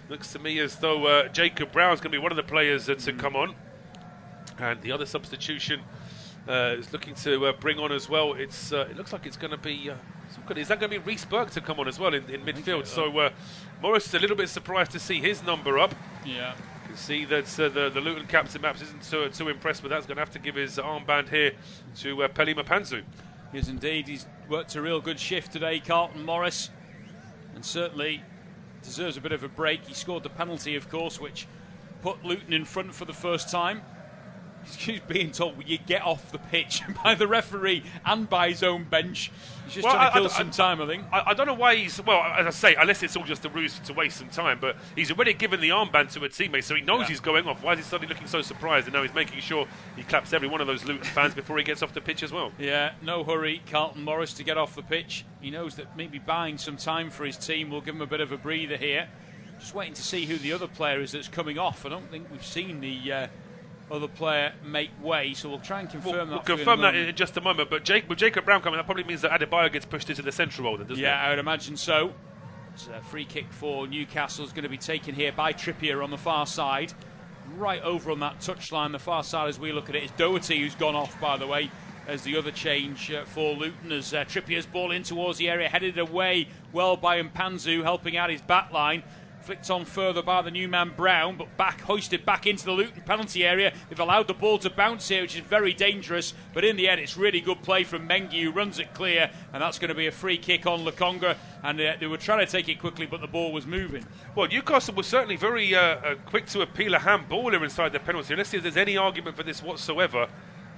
Looks to me as though Jacob Brown's going to be one of the players to come on. And the other substitution is looking to bring on as well. It looks like it's going to be... is that going to be Reece Burke to come on as well in midfield? So Morris is a little bit surprised to see his number up. Yeah. You can see that the Luton captain Maps isn't too impressed with that. He's going to have to give his armband here to Pelly Mpanzu. Yes, indeed. He's worked a real good shift today, Carlton Morris. And certainly... deserves a bit of a break. He scored the penalty, of course, which put Luton in front for the first time. He's being told, you get off the pitch by the referee and by his own bench. He's just trying to kill some time, I think. I don't know why he's... Well, as I say, unless it's all just a ruse to waste some time, but he's already given the armband to a teammate, so he knows he's going off. Why is he suddenly looking so surprised? And now he's making sure he claps every one of those Luton fans before he gets off the pitch as well. Yeah, no hurry, Carlton Morris, to get off the pitch. He knows that maybe buying some time for his team will give him a bit of a breather here. Just waiting to see who the other player is that's coming off. I don't think we've seen the... other player make way, so we'll try and confirm that. We'll confirm that in just a moment. But with Jacob Brown coming, that probably means that Adebayo gets pushed into the central role, then, doesn't it? Yeah, I would imagine so. It's a free kick for Newcastle is going to be taken here by Trippier on the far side. Right over on that touchline, the far side as we look at it, is Doherty, who's gone off, by the way, as the other change for Luton, as Trippier's ball in towards the area, headed away well by Mpanzu, helping out his back line. Flicked on further by the new man Brown, but hoisted back into the Luton penalty area. They've allowed the ball to bounce here, which is very dangerous. But in the end, it's really good play from Mengi, who runs it clear, and that's going to be a free kick on Lukonga. And they were trying to take it quickly, but the ball was moving. Well, Newcastle was certainly very quick to appeal a handball here inside the penalty. Let's see if there's any argument for this whatsoever.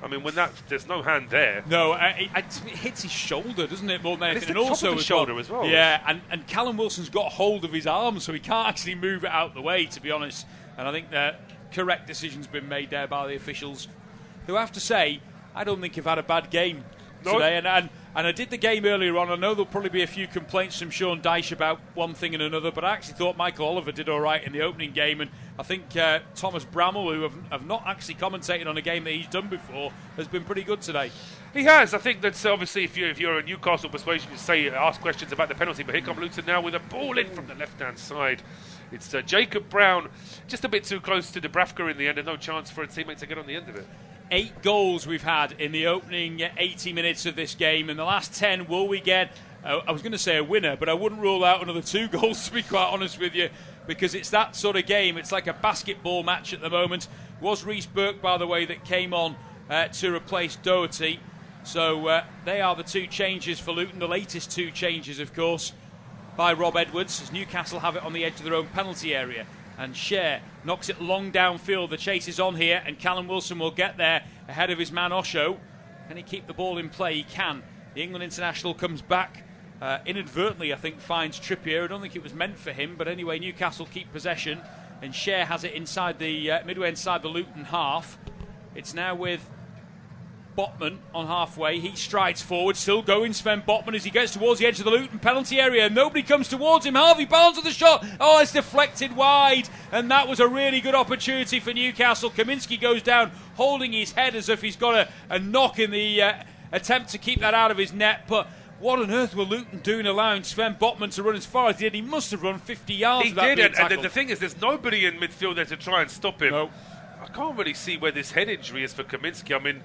I mean, there's no hand there. No, it hits his shoulder, doesn't it, more than anything? And also the shoulder as well. Yeah, and Callum Wilson's got hold of his arm, so he can't actually move it out the way, to be honest. And I think the correct decision's been made there by the officials. who I have to say, I don't think have had a bad game today. And I did the game earlier on. I know there'll probably be a few complaints from Sean Dyche about one thing and another, but I actually thought Michael Oliver did all right in the opening game. And I think Thomas Bramall, who have not actually commentated on a game that he's done before, has been pretty good today. He has. I think that's obviously if you're a Newcastle persuasion, you ask questions about the penalty. But here come Luton now with a ball in from the left-hand side. It's Jacob Brown, just a bit too close to Dubravka in the end, and no chance for a teammate to get on the end of it. 8 goals we've had in the opening 80 minutes of this game. In the last 10, will we get, I was going to say a winner, but I wouldn't rule out another 2 goals, to be quite honest with you, because it's that sort of game. It's like a basketball match at the moment. It was Reece Burke, by the way, that came on to replace Doherty. So they are the 2 changes for Luton, the latest 2 changes, of course, by Rob Edwards, as Newcastle have it on the edge of their own penalty area. And Cher knocks it long downfield. The chase is on here, and Callum Wilson will get there ahead of his man Osho. Can he keep the ball in play? He can. The England international comes back inadvertently, I think, finds Trippier. I don't think it was meant for him, but anyway, Newcastle keep possession, and Cher has it inside the midway inside the Luton half. It's now with Botman on halfway. He strides forward, still going Sven Botman as he gets towards the edge of the Luton penalty area. Nobody comes towards him. Harvey Barnes with the shot. Oh, it's deflected wide, and that was a really good opportunity for Newcastle. Kaminski goes down holding his head as if he's got a knock in the attempt to keep that out of his net, but what on earth were Luton doing allowing Sven Botman to run as far as he did? He must have run 50 yards. He did, and the thing is, there's nobody in midfield there to try and stop him. No. I can't really see where this head injury is for Kaminski. I mean,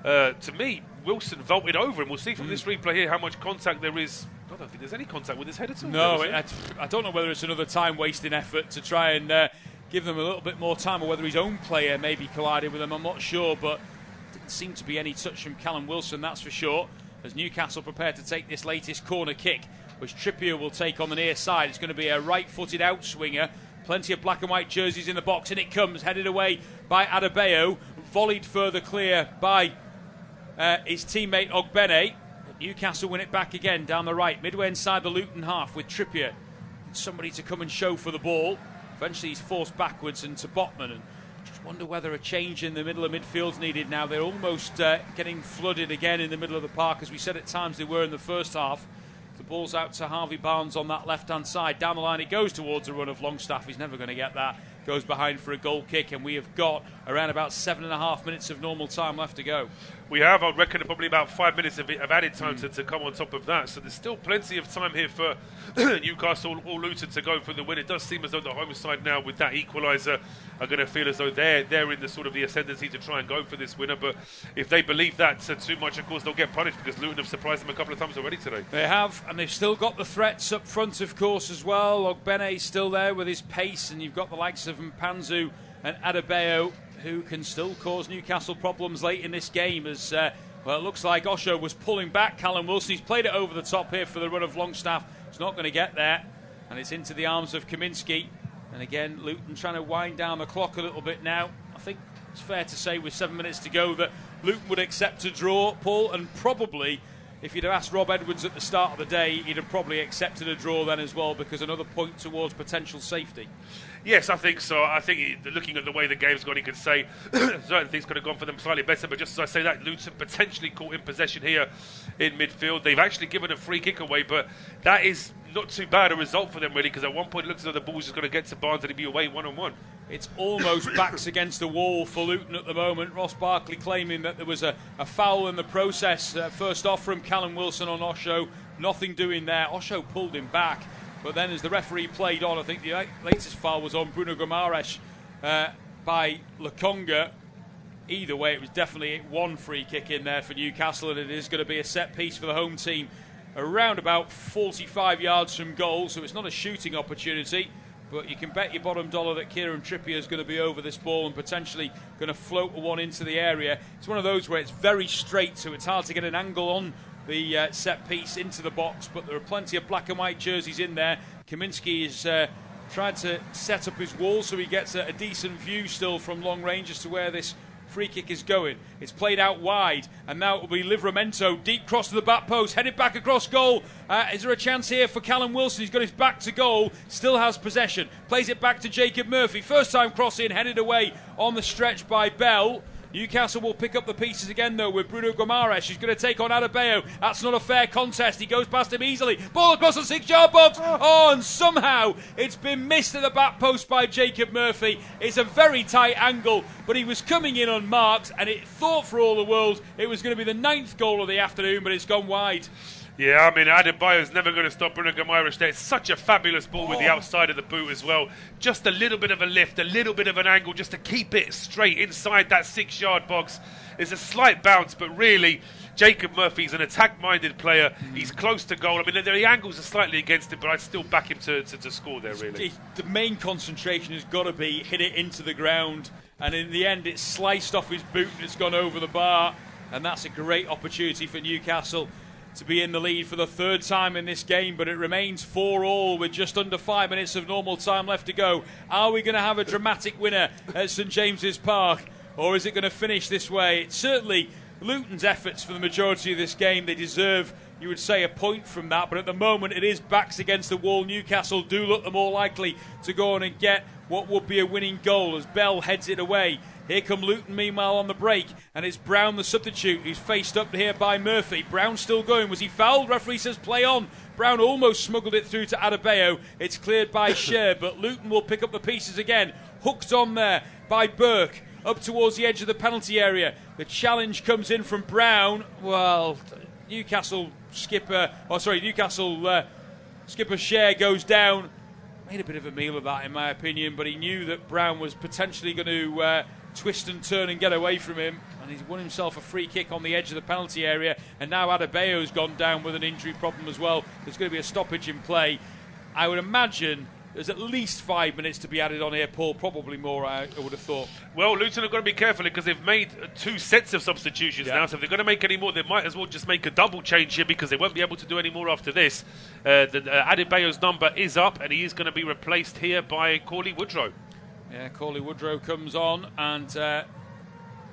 to me, Wilson vaulted over him. We'll see from this replay here how much contact there is. I don't think there's any contact with his head at all. No, I don't know whether it's another time-wasting effort to try and give them a little bit more time, or whether his own player maybe collided with him. I'm not sure, but didn't seem to be any touch from Callum Wilson, that's for sure, as Newcastle prepare to take this latest corner kick, which Trippier will take on the near side. It's going to be a right-footed outswinger. Plenty of black and white jerseys in the box, and it comes, headed away by Adebayo, volleyed further clear by his teammate Ogbene. Newcastle win it back again down the right, midway inside the Luton half with Trippier. Somebody to come and show for the ball. Eventually he's forced backwards into Botman, and just wonder whether a change in the middle of midfield's needed now. They're almost getting flooded again in the middle of the park, as we said at times they were in the first half. The ball's out to Harvey Barnes on that left-hand side. Down the line he goes towards a run of Longstaff. He's never going to get that. Goes behind for a goal kick, and we have got around about 7.5 minutes of normal time left to go. We have, I reckon, probably about 5 minutes of added time to come on top of that. So there's still plenty of time here for Newcastle or Luton to go for the win. It does seem as though the home side now, with that equaliser, are going to feel as though they're in the sort of the ascendancy to try and go for this winner. But if they believe that too much, of course, they'll get punished, because Luton have surprised them a couple of times already today. They have, and they've still got the threats up front, of course, as well. Ogbene's still there with his pace, and you've got the likes of Mpanzu and Adebayo, who can still cause Newcastle problems late in this game, as well, it looks like Osho was pulling back Callum Wilson. He's played it over the top here for the run of Longstaff. He's not going to get there, and it's into the arms of Kaminski. And again, Luton trying to wind down the clock a little bit now. I think it's fair to say with 7 minutes to go that Luton would accept a draw, Paul, and probably, if you'd have asked Rob Edwards at the start of the day, he'd have probably accepted a draw then as well, because another point towards potential safety. Yes, I think so. I think looking at the way the game's gone, he could say certain things could have gone for them slightly better, but just as I say that, Luton potentially caught in possession here in midfield. They've actually given a free kick away, but that is not too bad a result for them, really, because at one point it looks as though the ball's just going to get to Barnes and he'd be away one-on-one. It's almost backs against the wall for Luton at the moment. Ross Barkley claiming that there was a foul in the process. First off from Callum Wilson on Osho. Nothing doing there. Osho pulled him back. But then as the referee played on, I think the latest foul was on Bruno Guimarães by Lokonga. Either way, it was definitely one free kick in there for Newcastle, and it is going to be a set piece for the home team around about 45 yards from goal, so it's not a shooting opportunity, but you can bet your bottom dollar that Kieran Trippier is going to be over this ball and potentially going to float one into the area. It's one of those where it's very straight, so it's hard to get an angle on the set piece into the box, but there are plenty of black and white jerseys in there. Kaminski is trying to set up his wall so he gets a decent view still from long range as to where this free kick is going. It's played out wide, and now it will be Livramento, deep cross to the back post, headed back across goal. Is there a chance here for Callum Wilson? He's got his back to goal, still has possession, plays it back to Jacob Murphy, first time cross in, headed away on the stretch by Bell. Newcastle will pick up the pieces again, though, with Bruno Guimarães, who's going to take on Adebayo. That's not a fair contest. He goes past him easily. Ball across the 6-yard box. Oh, and somehow it's been missed at the back post by Jacob Murphy. It's a very tight angle, but he was coming in unmarked, and it thought for all the world it was going to be the 9th goal of the afternoon, but it's gone wide. Yeah, I mean, Adebayo's never going to stop Bruno Guimarães there. It's such a fabulous ball with the outside of the boot as well. Just a little bit of a lift, a little bit of an angle just to keep it straight inside that 6-yard box. It's a slight bounce, but really, Jacob Murphy's an attack-minded player. He's close to goal. I mean, the angles are slightly against him, but I'd still back him to score there, really. The main concentration has got to be hit it into the ground, and in the end, it's sliced off his boot and it's gone over the bar, and that's a great opportunity for Newcastle to be in the lead for the 3rd time in this game, but it remains 4-4 with just under 5 minutes of normal time left to go. Are we going to have a dramatic winner at St James's Park, or is it going to finish this way? It's certainly Luton's efforts for the majority of this game. They deserve, you would say, a point from that, but at the moment it is backs against the wall. Newcastle do look the more likely to go on and get what would be a winning goal as Bell heads it away. Here come Luton, meanwhile, on the break, and it's Brown, the substitute, who's faced up here by Murphy. Brown still going. Was he fouled? Referee says play on. Brown almost smuggled it through to Adebayo. It's cleared by Scher, but Luton will pick up the pieces again. Hooked on there by Burke, up towards the edge of the penalty area. The challenge comes in from Brown. Well, Newcastle skipper Scher goes down. Made a bit of a meal of that, in my opinion, but he knew that Brown was potentially going to twist and turn and get away from him, and he's won himself a free kick on the edge of the penalty area, and now Adebayo's gone down with an injury problem as well. There's going to be a stoppage in play. I would imagine there's at least 5 minutes to be added on here, Paul, probably more, I would have thought. Well, Luton have got to be careful because they've made 2 sets of substitutions now, so if they're going to make any more, they might as well just make a double change here because they won't be able to do any more after this. Adebayo's number is up, and he is going to be replaced here by Cauley Woodrow. Yeah, Cauley Woodrow comes on, and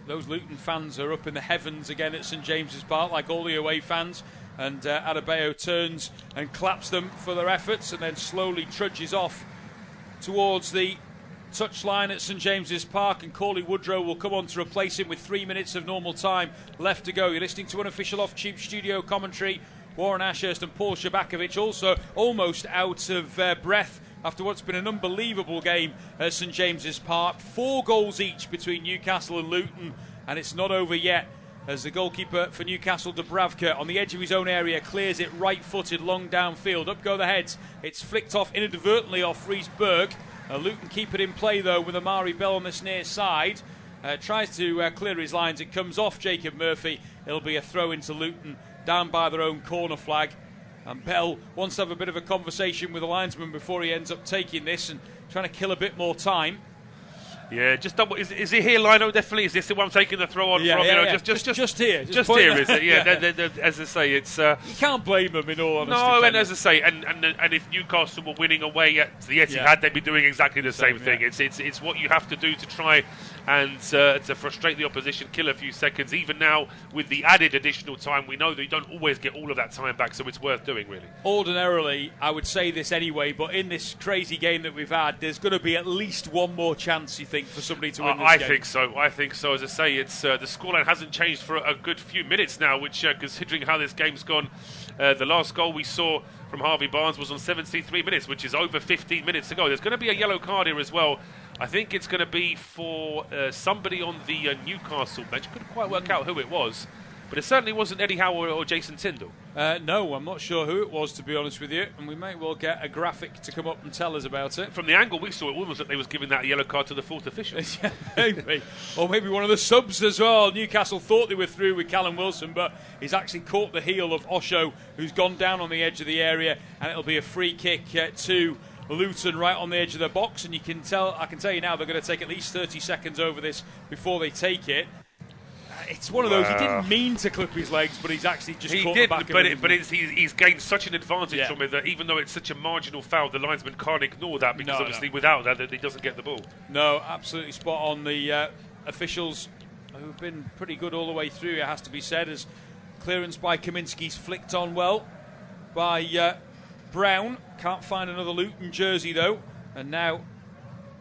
those Luton fans are up in the heavens again at St James's Park, like all the away fans. And Adebayo turns and claps them for their efforts, and then slowly trudges off towards the touchline at St James's Park, and Cauley Woodrow will come on to replace him with 3 minutes of normal time left to go. You're listening to unofficial Off-Tube studio commentary. Warren Ashurst and Paul Szczerbakowicz also almost out of breath after what's been an unbelievable game at St James's Park. 4 goals each between Newcastle and Luton, and it's not over yet as the goalkeeper for Newcastle, Dubravka, on the edge of his own area, clears it right-footed long downfield. Up go the heads. It's flicked off inadvertently off Rhys Burke. Luton keep it in play, though, with Amari Bell on this near side. Tries to clear his lines. It comes off Jacob Murphy. It'll be a throw into Luton, down by their own corner flag. And Bell wants to have a bit of a conversation with the linesman before he ends up taking this and trying to kill a bit more time. Yeah, just double. Is it here, Lino? Definitely. Is this the one taking the throw on from? Yeah. Just here. Just here, is it? Yeah. As I say, it's. You can't blame them in all honesty. No, and as I say, and if Newcastle were winning away at the Etihad, they'd be doing exactly the same thing. It's what you have to do to try and to frustrate the opposition, kill a few seconds. Even now, with the added additional time, we know that you don't always get all of that time back, so it's worth doing, really. Ordinarily, I would say this anyway, but in this crazy game that we've had, there's going to be at least one more chance, you think, for somebody to win this game? I think so. As I say, it's the scoreline hasn't changed for a good few minutes now, which, considering how this game's gone, the last goal we saw from Harvey Barnes was on 73 minutes, which is over 15 minutes to go. There's going to be a yellow card here as well. I think it's going to be for somebody on the Newcastle bench. Couldn't quite work out who it was, but it certainly wasn't Eddie Howe or Jason Tindall. No, I'm not sure who it was, to be honest with you, and we may well get a graphic to come up and tell us about it. From the angle we saw, it almost like they was giving that a yellow card to the 4th official. Maybe. Or maybe one of the subs as well. Newcastle thought they were through with Callum Wilson, but he's actually caught the heel of Osho, who's gone down on the edge of the area, and it'll be a free kick to Luton right on the edge of the box. And I can tell you now, they're going to take at least 30 seconds over this before they take it. It's one of those, he didn't mean to clip his legs, but he's actually just caught the back of it. But he's gained such an advantage from it that even though it's such a marginal foul, the linesman can't ignore that because obviously without that, he doesn't get the ball. No, absolutely spot on. The officials who've been pretty good all the way through, it has to be said, as clearance by Kaminski's flicked on well by Brown. Can't find another Luton jersey though, and now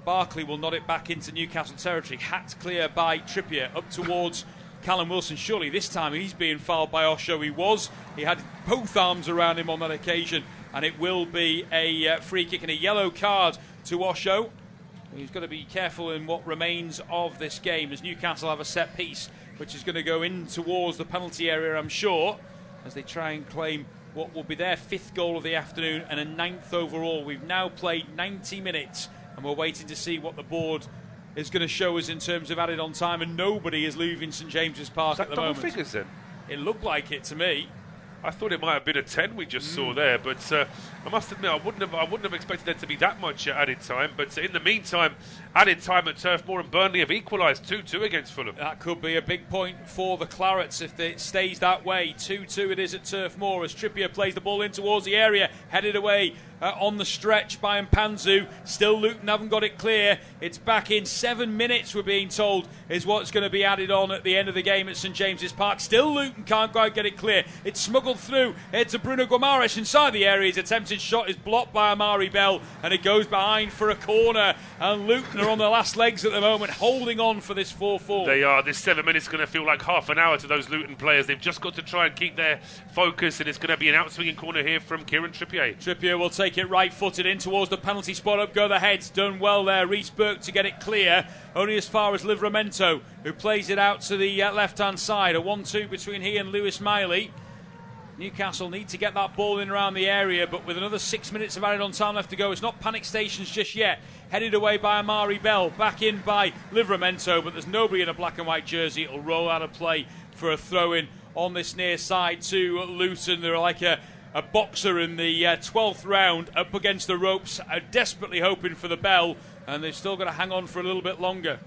Barkley will nod it back into Newcastle territory. Hacked clear by Trippier up towards Callum Wilson. Surely this time he's being fouled by Osho. He had both arms around him on that occasion, and it will be a free kick and a yellow card to Osho. He's got to be careful in what remains of this game, as Newcastle have a set piece which is going to go in towards the penalty area, I'm sure, as they try and claim what will be their 5th goal of the afternoon and a 9th overall. We've now played 90 minutes and we're waiting to see what the board is going to show us in terms of added on time, and nobody is leaving St James's Park at the moment. Double figures then? It looked like it to me. I thought it might have been a 10 we just saw there, but I must admit I wouldn't have expected there to be that much added time. But in the meantime, added time at Turf Moor, and Burnley have equalised 2-2 against Fulham. That could be a big point for the Clarets if it stays that way. 2-2 it is at Turf Moor as Trippier plays the ball in towards the area, headed away on the stretch by Mpanzu. Still Luton haven't got it clear. It's back in. 7 minutes, we're being told, is what's going to be added on at the end of the game at St James's Park. Still Luton can't quite get it clear. It's smuggled through. It's to Bruno Guimarães inside the area. His attempted shot is blocked by Amari Bell, and it goes behind for a corner. And Luton are on their last legs at the moment, holding on for this 4-4. They are. This 7 minutes is going to feel like half an hour to those Luton players. They've just got to try and keep their focus, and it's going to be an outswinging corner here from Kieran Trippier. Trippier will take it right-footed in towards the penalty spot. Up go the heads. Done well there. Reece Burke to get it clear. Only as far as Livramento, who plays it out to the left-hand side. A 1-2 between he and Lewis Miley. Newcastle need to get that ball in around the area, but with another 6 minutes of added on time left to go, it's not panic stations just yet. Headed away by Amari Bell, back in by Livramento, but there's nobody in a black and white jersey. It'll roll out of play for a throw-in on this near side to Luton. They're like a boxer in the 12th round, up against the ropes, desperately hoping for the bell, and they've still got to hang on for a little bit longer.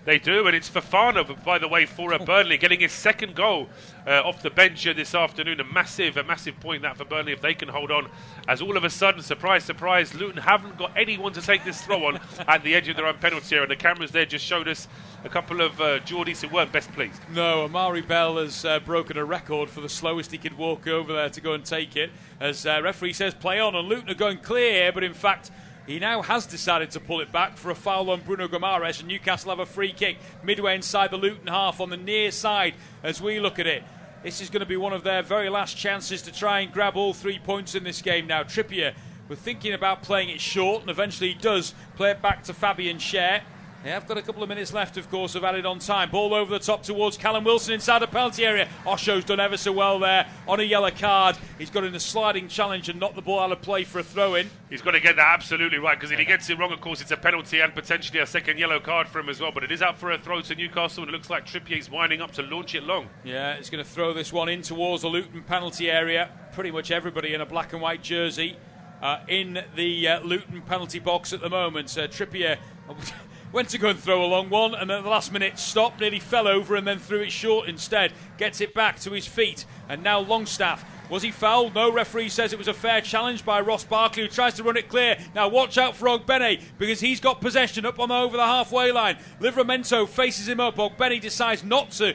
They do, and it's Fofana, by the way, for Burnley, getting his 2nd goal off the bench this afternoon. A massive point that for Burnley if they can hold on. As all of a sudden, surprise, surprise, Luton haven't got anyone to take this throw on at the edge of their own penalty area. And the cameras there just showed us a couple of Geordies who weren't best pleased. No, Amari Bell has broken a record for the slowest he could walk over there to go and take it. As referee says, play on, and Luton are going clear, but in fact, he now has decided to pull it back for a foul on Bruno Guimarães, and Newcastle have a free kick midway inside the Luton half on the near side as we look at it. This is going to be one of their very last chances to try and grab all 3 points in this game now. Trippier, we're thinking about playing it short, and eventually he does play it back to Fabian Schär. They have got a couple of minutes left, of course, of added on time. Ball over the top towards Callum Wilson inside the penalty area. Osho's done ever so well there on a yellow card. He's got in a sliding challenge and knocked the ball out of play for a throw-in. He's got to get that absolutely right, because if he gets it wrong, of course, it's a penalty and potentially a 2nd yellow card for him as well. But it is out for a throw to Newcastle, and it looks like Trippier's winding up to launch it long. Yeah, he's going to throw this one in towards the Luton penalty area. Pretty much everybody in a black and white jersey in the Luton penalty box at the moment. Trippier went to go and throw a long one, and at the last minute stopped, nearly fell over, and then threw it short instead. Gets it back to his feet, and now Longstaff. Was he fouled? No, referee says it was a fair challenge by Ross Barkley, who tries to run it clear. Now watch out for Ogbene, because he's got possession up on over the halfway line. Livramento faces him up. Ogbene decides not to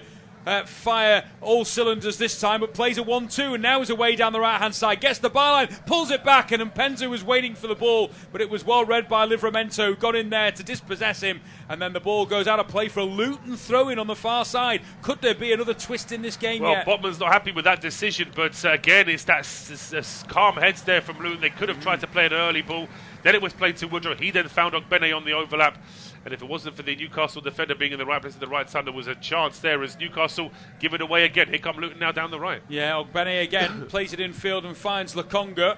fire all cylinders this time, but plays a 1-2, and now is away down the right-hand side, gets the byline, pulls it back, and Mpenzu was waiting for the ball, but it was well read by Livramento, got in there to dispossess him, and then the ball goes out of play for a Luton throw-in on the far side. Could there be another twist in this game yet? Well, Botman's not happy with that decision, but again, it's that calm heads there from Luton. They could have tried to play an early ball. Then it was played to Woodrow. He then found Ogbene on the overlap. And if it wasn't for the Newcastle defender being in the right place at the right time, there was a chance there as Newcastle give it away again. Here come Luton now down the right. Yeah, Ogbene again plays it in field and finds Lokonga.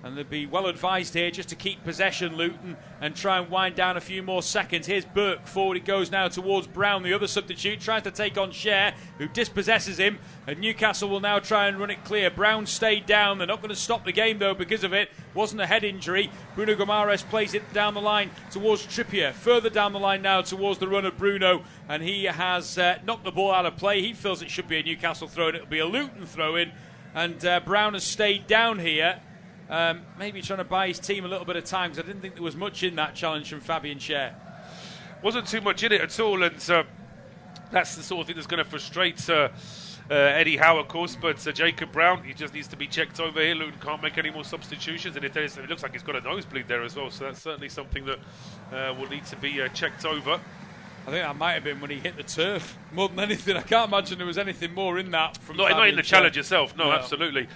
And they'd be well advised here just to keep possession, Luton, and try and wind down a few more seconds. Here's Burke. Forward it goes now towards Brown, the other substitute, tries to take on Schär, who dispossesses him. And Newcastle will now try and run it clear. Brown stayed down. They're not going to stop the game, though, because of it. Wasn't a head injury. Bruno Guimarães plays it down the line towards Trippier. Further down the line now towards the run of Bruno. And he has knocked the ball out of play. He feels it should be a Newcastle throw-in. It'll be a Luton throw-in. And Brown has stayed down here. Maybe trying to buy his team a little bit of time, because I didn't think there was much in that challenge from Fabian Schär. Wasn't too much in it at all, and that's the sort of thing that's going to frustrate Eddie Howe, of course, but Jacob Brown, he just needs to be checked over here. Luton can't make any more substitutions, and it looks like he's got a nosebleed there as well, so that's certainly something that will need to be checked over. I think that might have been when he hit the turf more than anything. I can't imagine there was anything more in that. Not in the challenge itself, no, absolutely.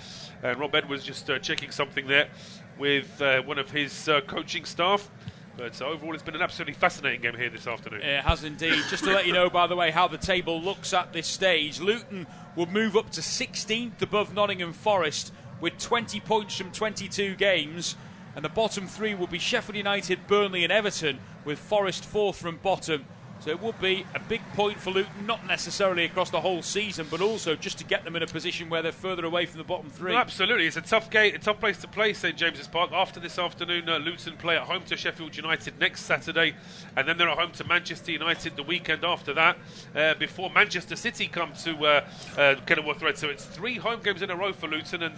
And Rob Edwards just checking something there with one of his coaching staff. But overall, it's been an absolutely fascinating game here this afternoon. It has indeed. Just to let you know, by the way, how the table looks at this stage. Luton will move up to 16th above Nottingham Forest with 20 points from 22 games. And the bottom three will be Sheffield United, Burnley and Everton, with Forest fourth from bottom. So it would be a big point for Luton, not necessarily across the whole season, but also just to get them in a position where they're further away from the bottom three. No, absolutely. It's a tough game, a tough place to play, St James's Park. After this afternoon, Luton play at home to Sheffield United next Saturday, and then they're at home to Manchester United the weekend after that, before Manchester City come to Kenilworth Road. So it's 3 home games in a row for Luton, and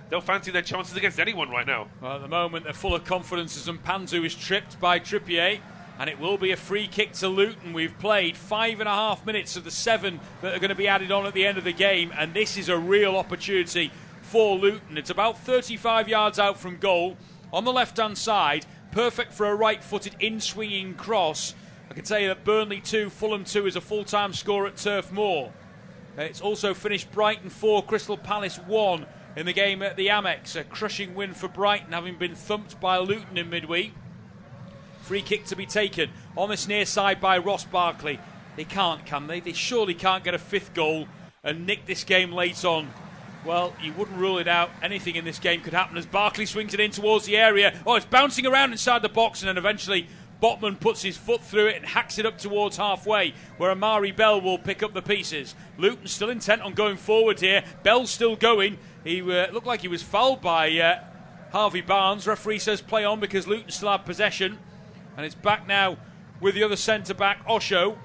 they'll fancy their chances against anyone right now. Well, at the moment, they're full of confidence as Mpanzu is tripped by Trippier. And it will be a free kick to Luton. We've played 5.5 minutes of the 7 that are going to be added on at the end of the game. And this is a real opportunity for Luton. It's about 35 yards out from goal. On the left-hand side, perfect for a right-footed in-swinging cross. I can tell you that Burnley 2, Fulham 2 is a full-time score at Turf Moor. It's also finished Brighton 4, Crystal Palace 1 in the game at the Amex. A crushing win for Brighton, having been thumped by Luton in midweek. Free kick to be taken on this near side by Ross Barkley. They can't, can they? They surely can't get a 5th goal and nick this game late on. Well, you wouldn't rule it out. Anything in this game could happen as Barkley swings it in towards the area. Oh, it's bouncing around inside the box, and then eventually Botman puts his foot through it and hacks it up towards halfway, where Amari Bell will pick up the pieces. Luton still intent on going forward here. Bell's still going. He looked like he was fouled by Harvey Barnes. Referee says play on because Luton still have possession. And it's back now with the other centre-back, Osho.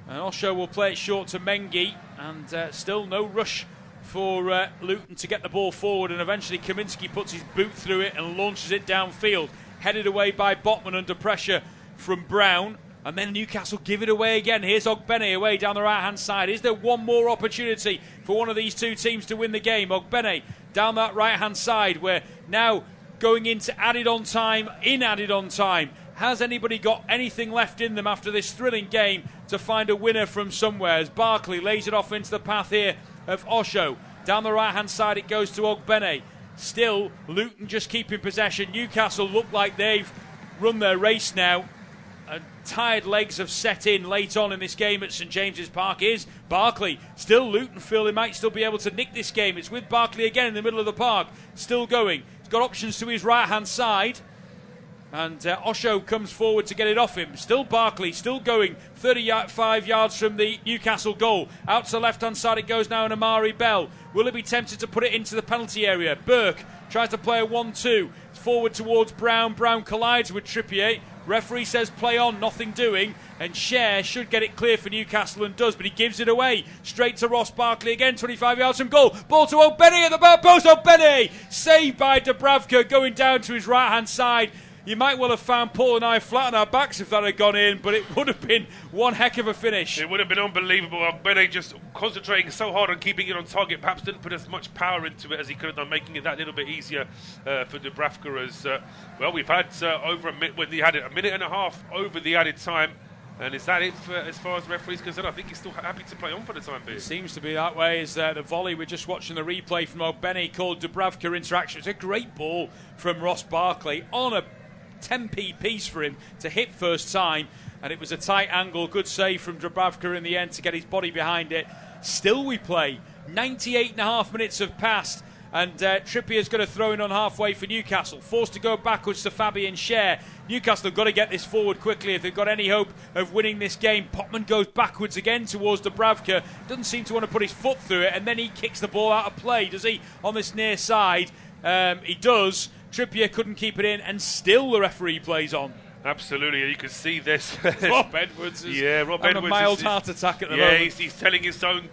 And Osho will play it short to Mengi. And still no rush for Luton to get the ball forward. And eventually Kaminski puts his boot through it and launches it downfield. Headed away by Botman under pressure from Brown. And then Newcastle give it away again. Here's Ogbene away down the right-hand side. Is there one more opportunity for one of these two teams to win the game? Ogbene down that right-hand side. We're now going into added on time. Has anybody got anything left in them after this thrilling game to find a winner from somewhere? As Barkley lays it off into the path here of Osho. Down the right-hand side it goes to Ogbene. Still, Luton just keeping possession. Newcastle look like they've run their race now. And tired legs have set in late on in this game at St James's Park. Is Barkley. Still Luton feel they might still be able to nick this game. It's with Barkley again in the middle of the park. Still going. He's got options to his right-hand side. And Osho comes forward to get it off him. Still Barkley, still going 35 yards from the Newcastle goal. Out to the left-hand side it goes now, and Amari Bell. Will he be tempted to put it into the penalty area? Burke tries to play a 1-2. Forward towards Brown. Brown collides with Trippier. Referee says play on, nothing doing. And Cher should get it clear for Newcastle and does, but he gives it away. Straight to Ross Barkley again, 25 yards from goal. Ball to Ogbene at the back post. Ogbene! Saved by Dubravka going down to his right-hand side. You might well have found Paul and I flat on our backs if that had gone in, but it would have been one heck of a finish. It would have been unbelievable. Ogbene just concentrating so hard on keeping it on target, perhaps didn't put as much power into it as he could have done, making it that little bit easier for Dubravka. As well, we've had over a minute when he had it, a minute and a half over the added time. And is that it for, as far as the referee's concerned? I think he's still happy to play on for the time being. It seems to be that way. Is the volley, we're just watching the replay from Ogbene called Dubravka interaction. It's a great ball from Ross Barkley on a 10p piece for him to hit first time, and it was a tight angle. Good save from Dubravka in the end to get his body behind it. Still we play. 98.5 minutes have passed, and Trippier's going to throw in on halfway for Newcastle. Forced to go backwards to Fabian Cher. Newcastle have got to get this forward quickly if they've got any hope of winning this game. Potman goes backwards again towards Dubravka. Doesn't seem to want to put his foot through it, and then he kicks the ball out of play, does he, on this near side? He does. Trippier couldn't keep it in, and still the referee plays on. Absolutely, you can see this. Rob Edwards is Rob Edwards a mild heart attack at the moment. He's telling his own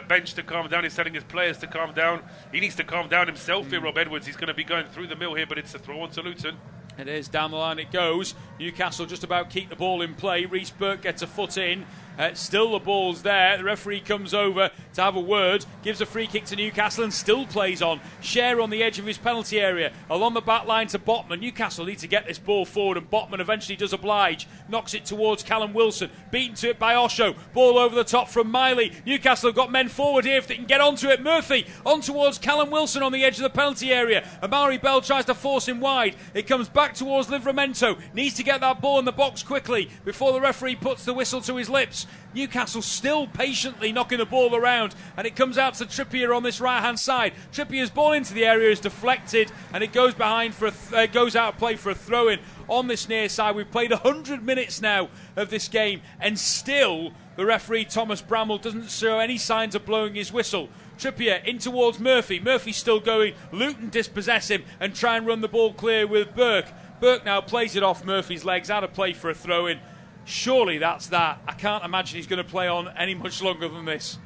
bench to calm down. He's telling his players to calm down. He needs to calm down himself here, Rob Edwards. He's going to be going through the mill here, but it's a throw on to Luton. It is, down the line it goes. Newcastle just about keep the ball in play. Reece Burke gets a foot in. Still the ball's there. The referee comes over to have a word, gives a free kick to Newcastle and still plays on. Scher on the edge of his penalty area, along the back line to Botman. Newcastle need to get this ball forward, and Botman eventually does oblige. Knocks it towards Callum Wilson, beaten to it by Osho. Ball over the top from Miley. Newcastle have got men forward here if they can get onto it. Murphy on towards Callum Wilson on the edge of the penalty area. Amari Bell tries to force him wide. It comes back towards Livramento. Needs to get that ball in the box quickly before the referee puts the whistle to his lips. Newcastle still patiently knocking the ball around, and it comes out to Trippier on this right hand side. Trippier's ball into the area is deflected, and it goes behind for goes out of play for a throw in on this near side. We've played 100 minutes now of this game, and still the referee Thomas Bramall doesn't show any signs of blowing his whistle. Trippier in towards Murphy. Murphy's still going. Luton dispossess him and try and run the ball clear with Burke. Burke now plays it off Murphy's legs, out of play for a throw in. Surely that's that. I can't imagine he's going to play on any much longer than this.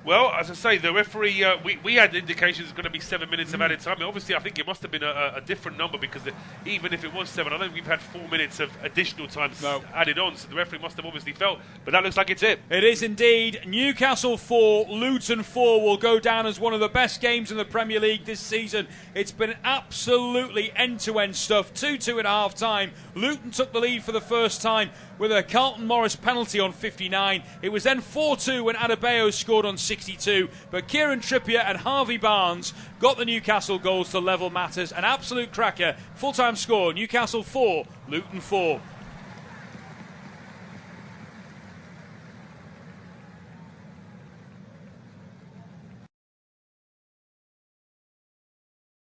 Well, as I say, the referee, we had indications it's going to be 7 minutes of added time. Obviously, I think it must have been a different number, because even if it was 7, I don't think we've had 4 minutes of additional time added on. So the referee must have obviously felt, but that looks like it's it. It is indeed. Newcastle 4, Luton 4 will go down as one of the best games in the Premier League this season. It's been absolutely end-to-end stuff. 2-2 at half-time. Luton took the lead for the first time with a Carlton Morris penalty on 59. It was then 4-2 when Adebayo scored on 62. But Kieran Trippier and Harvey Barnes got the Newcastle goals to level matters. An absolute cracker. Full-time score, Newcastle 4, Luton 4.